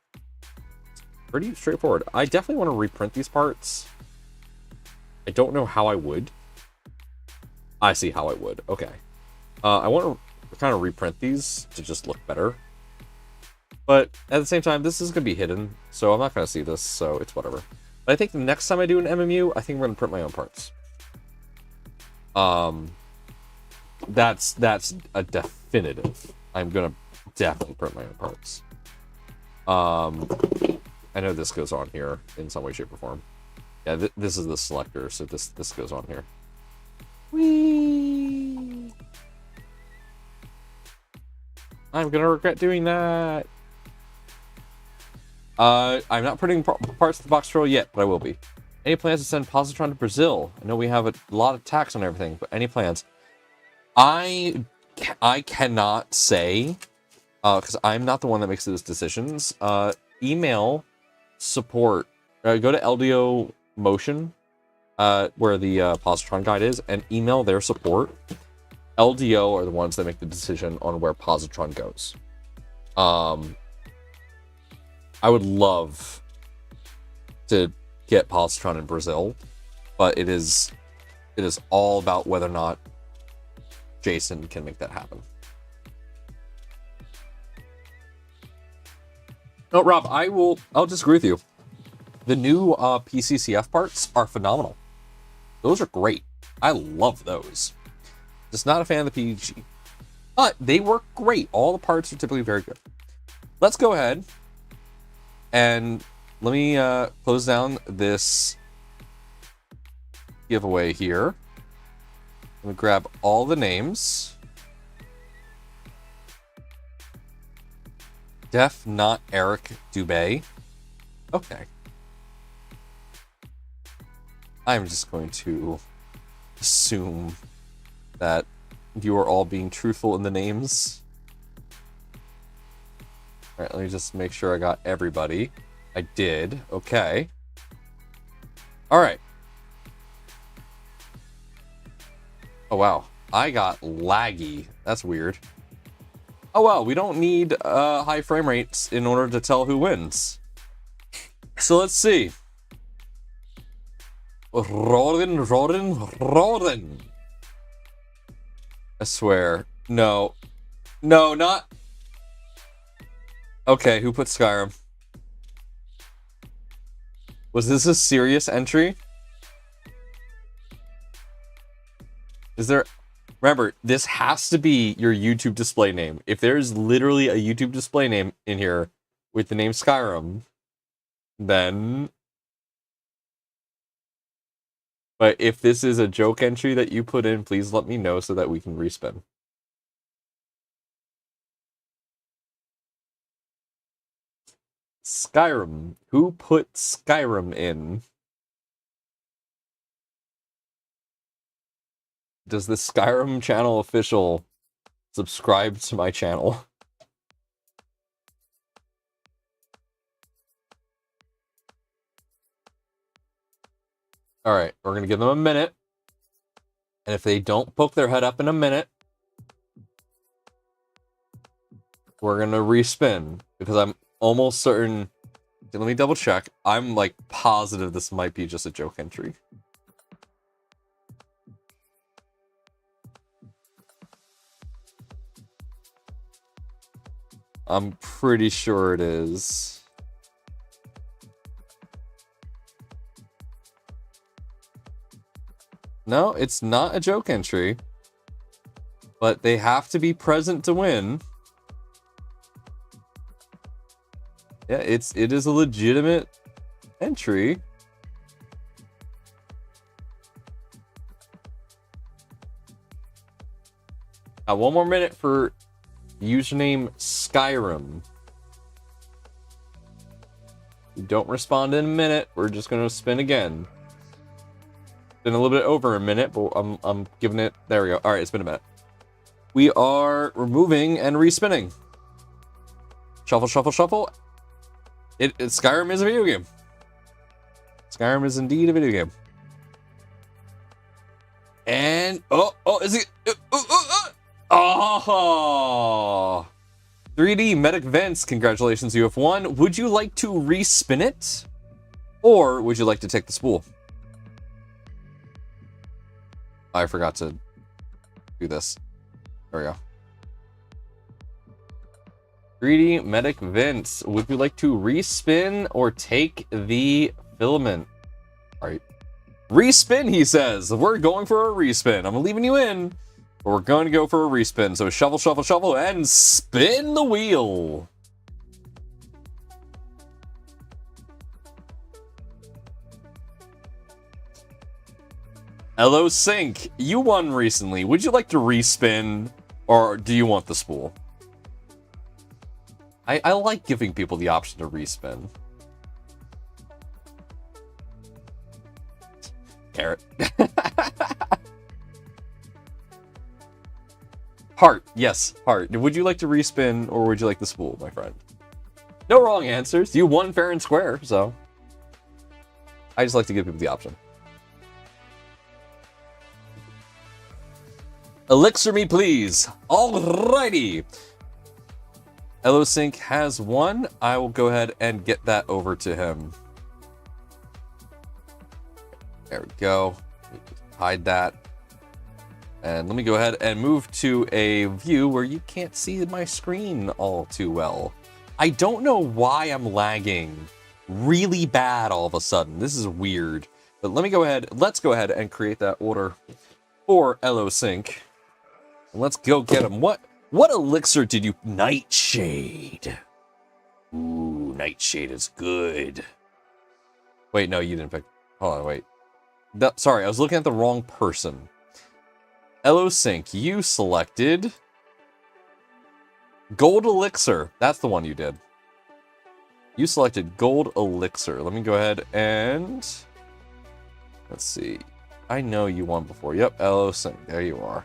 Pretty straightforward. I definitely want to reprint these parts. I don't know how I would. I see how I would. Okay. I want to kind of reprint these to just look better. But at the same time, this is going to be hidden, so I'm not going to see this, so it's whatever. But I think the next time I do an MMU, I think we're going to print my own parts. That's a definitive. I'm going to definitely print my own parts. I know this goes on here in some way, shape, or form. Yeah, this is the selector, so this goes on here. Whee! I'm gonna regret doing that. I'm not putting parts to the box troll yet, but I will be. Any plans to send Positron to Brazil? I know we have a lot of tax on everything, but any plans? I cannot say, because I'm not the one that makes those decisions. Email support. Go to LDO Motion, where the Positron guide is, and email their support. LDO are the ones that make the decision on where positron goes. I would love to get positron in Brazil, but it is all about whether or not Jason can make that happen. No, Rob, I'll disagree with you. The new PCCF parts are phenomenal. Those are great. I love those. Just not a fan of the PG. But they work great. All the parts are typically very good. Let's go ahead and let me close down this giveaway here. Let me grab all the names. Def not Eric Dubé. Okay. I'm just going to assume that you are all being truthful in the names. All right, let me just make sure I got everybody. I did. Okay. All right. Oh, wow. I got laggy. That's weird. Oh, wow. We don't need high frame rates in order to tell who wins. So let's see. Roarin. I swear. No. No, not... Okay, who put Skyrim? Was this a serious entry? Is there... Remember, this has to be your YouTube display name. If there's literally a YouTube display name in here with the name Skyrim, then... But if this is a joke entry that you put in, please let me know so that we can respin. Skyrim. Who put Skyrim in? Does the Skyrim channel official subscribe to my channel? Alright, we're going to give them a minute. And if they don't poke their head up in a minute, we're going to respin. Because I'm almost certain... Let me double check. I'm like positive this might be just a joke entry. I'm pretty sure it is. No, it's not a joke entry. But they have to be present to win. Yeah, it is a legitimate entry. One more minute for username Skyrim. If you don't respond in a minute, we're just gonna spin again. Been a little bit over a minute, but I'm giving it. There we go. All right, it's been a minute. We are removing and respinning. Shuffle, shuffle, shuffle. Skyrim is a video game. Skyrim is indeed a video game. And is it? Oh, 3D Medic Vents, congratulations, you have won. Would you like to respin it? Or would you like to take the spool? I forgot to do this. There we go. 3D Medic Vents, would you like to respin or take the filament? Alright. Respin, he says. We're going for a respin. I'm leaving you in. But we're going to go for a respin. So shuffle, shuffle, shuffle, and spin the wheel. Hello, Sync. You won recently. Would you like to respin, or do you want the spool? I like giving people the option to respin. Carrot. Heart. Yes, heart. Would you like to respin, or would you like the spool, my friend? No wrong answers. You won fair and square, so... I just like to give people the option. Elixir me, please. Alrighty. Elosync has one. I will go ahead and get that over to him. There we go. Hide that. And let me go ahead and move to a view where you can't see my screen all too well. I don't know why I'm lagging really bad all of a sudden. This is weird. But let's go ahead and create that order for Elosync. Let's go get him. What elixir did you... Nightshade. Ooh, Nightshade is good. Wait, no, you didn't pick... Hold on, wait. Sorry, I was looking at the wrong person. Elosync, you selected... Gold Elixir. That's the one you did. You selected Gold Elixir. Let me go ahead and... Let's see. I know you won before. Yep, Elosync. There you are.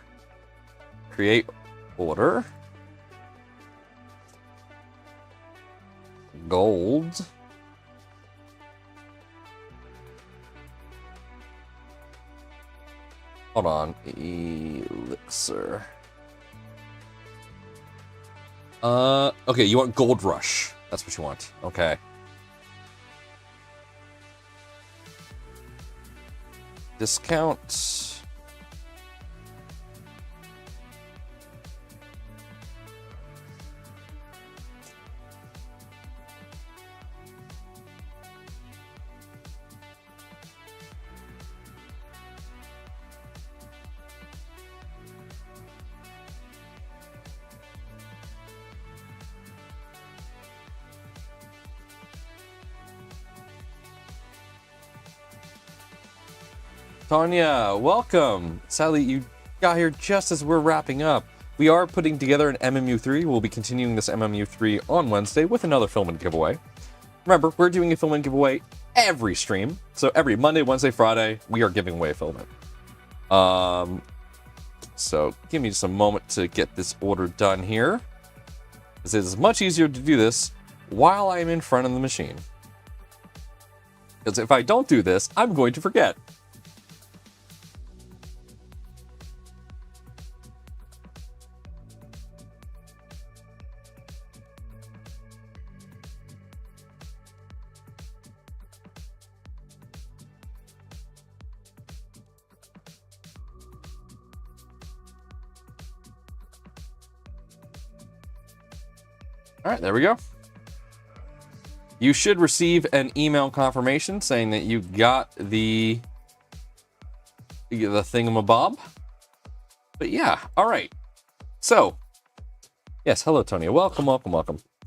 Create order. Gold. Hold on. Elixir. Okay, you want Gold Rush. That's what you want. Okay. Discount. Tanya, welcome. Sadly, you got here just as we're wrapping up. We are putting together an MMU3. We'll be continuing this MMU3 on Wednesday with another Filament giveaway. Remember, we're doing a Filament giveaway every stream. So every Monday, Wednesday, Friday, we are giving away a Filament. So give me just a moment to get this order done here. Because it is much easier to do this while I'm in front of the machine. Because if I don't do this, I'm going to forget. All right, there we go. You should receive an email confirmation saying that you got the thingamabob. But yeah, all right. So, yes, hello, Tony. Welcome.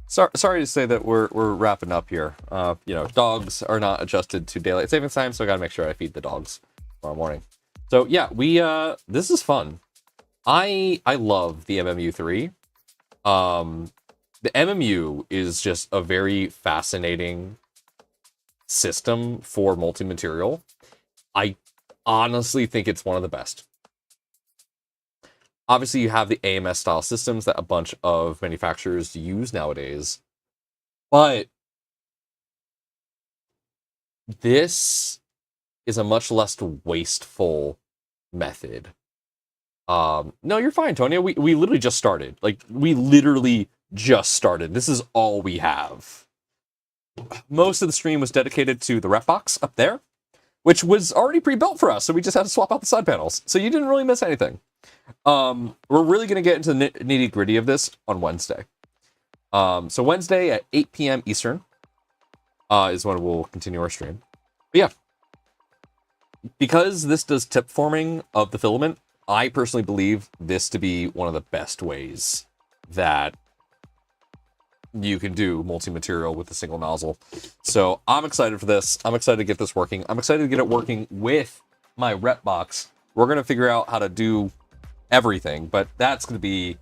Sorry to say that we're wrapping up here. You know, dogs are not adjusted to daylight savings time, so I gotta make sure I feed the dogs tomorrow morning. So yeah, this is fun. I love the MMU3. The MMU is just a very fascinating system for multi-material. I honestly think it's one of the best. Obviously, you have the AMS style systems that a bunch of manufacturers use nowadays. But this is a much less wasteful method. No, you're fine, Tonya. We literally just started. Like, we literally just started. This is all we have. Most of the stream was dedicated to the Repbox up there, which was already pre-built for us, so we just had to swap out the side panels. So you didn't really miss anything. We're really going to get into the nitty-gritty of this on Wednesday. So Wednesday at 8 p.m. Eastern is when we'll continue our stream. But yeah, because this does tip forming of the filament, I personally believe this to be one of the best ways that you can do multi-material with a single nozzle. So I'm excited for this. I'm excited to get this working. I'm excited to get it working with my Repbox. We're going to figure out how to do everything, but that's going to be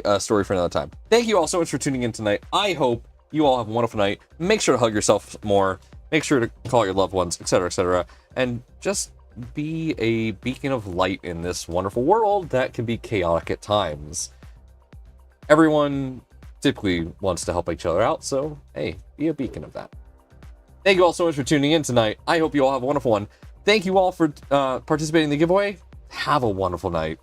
a story for another time. Thank you all so much for tuning in tonight. I hope you all have a wonderful night. Make sure to hug yourself more. Make sure to call your loved ones, etc., and just be a beacon of light in this wonderful world that can be chaotic at times. Everyone typically wants to help each other out, so hey, be a beacon of that. Thank you all so much for tuning in tonight. I hope you all have a wonderful one. Thank you all for participating in the giveaway. Have a wonderful night.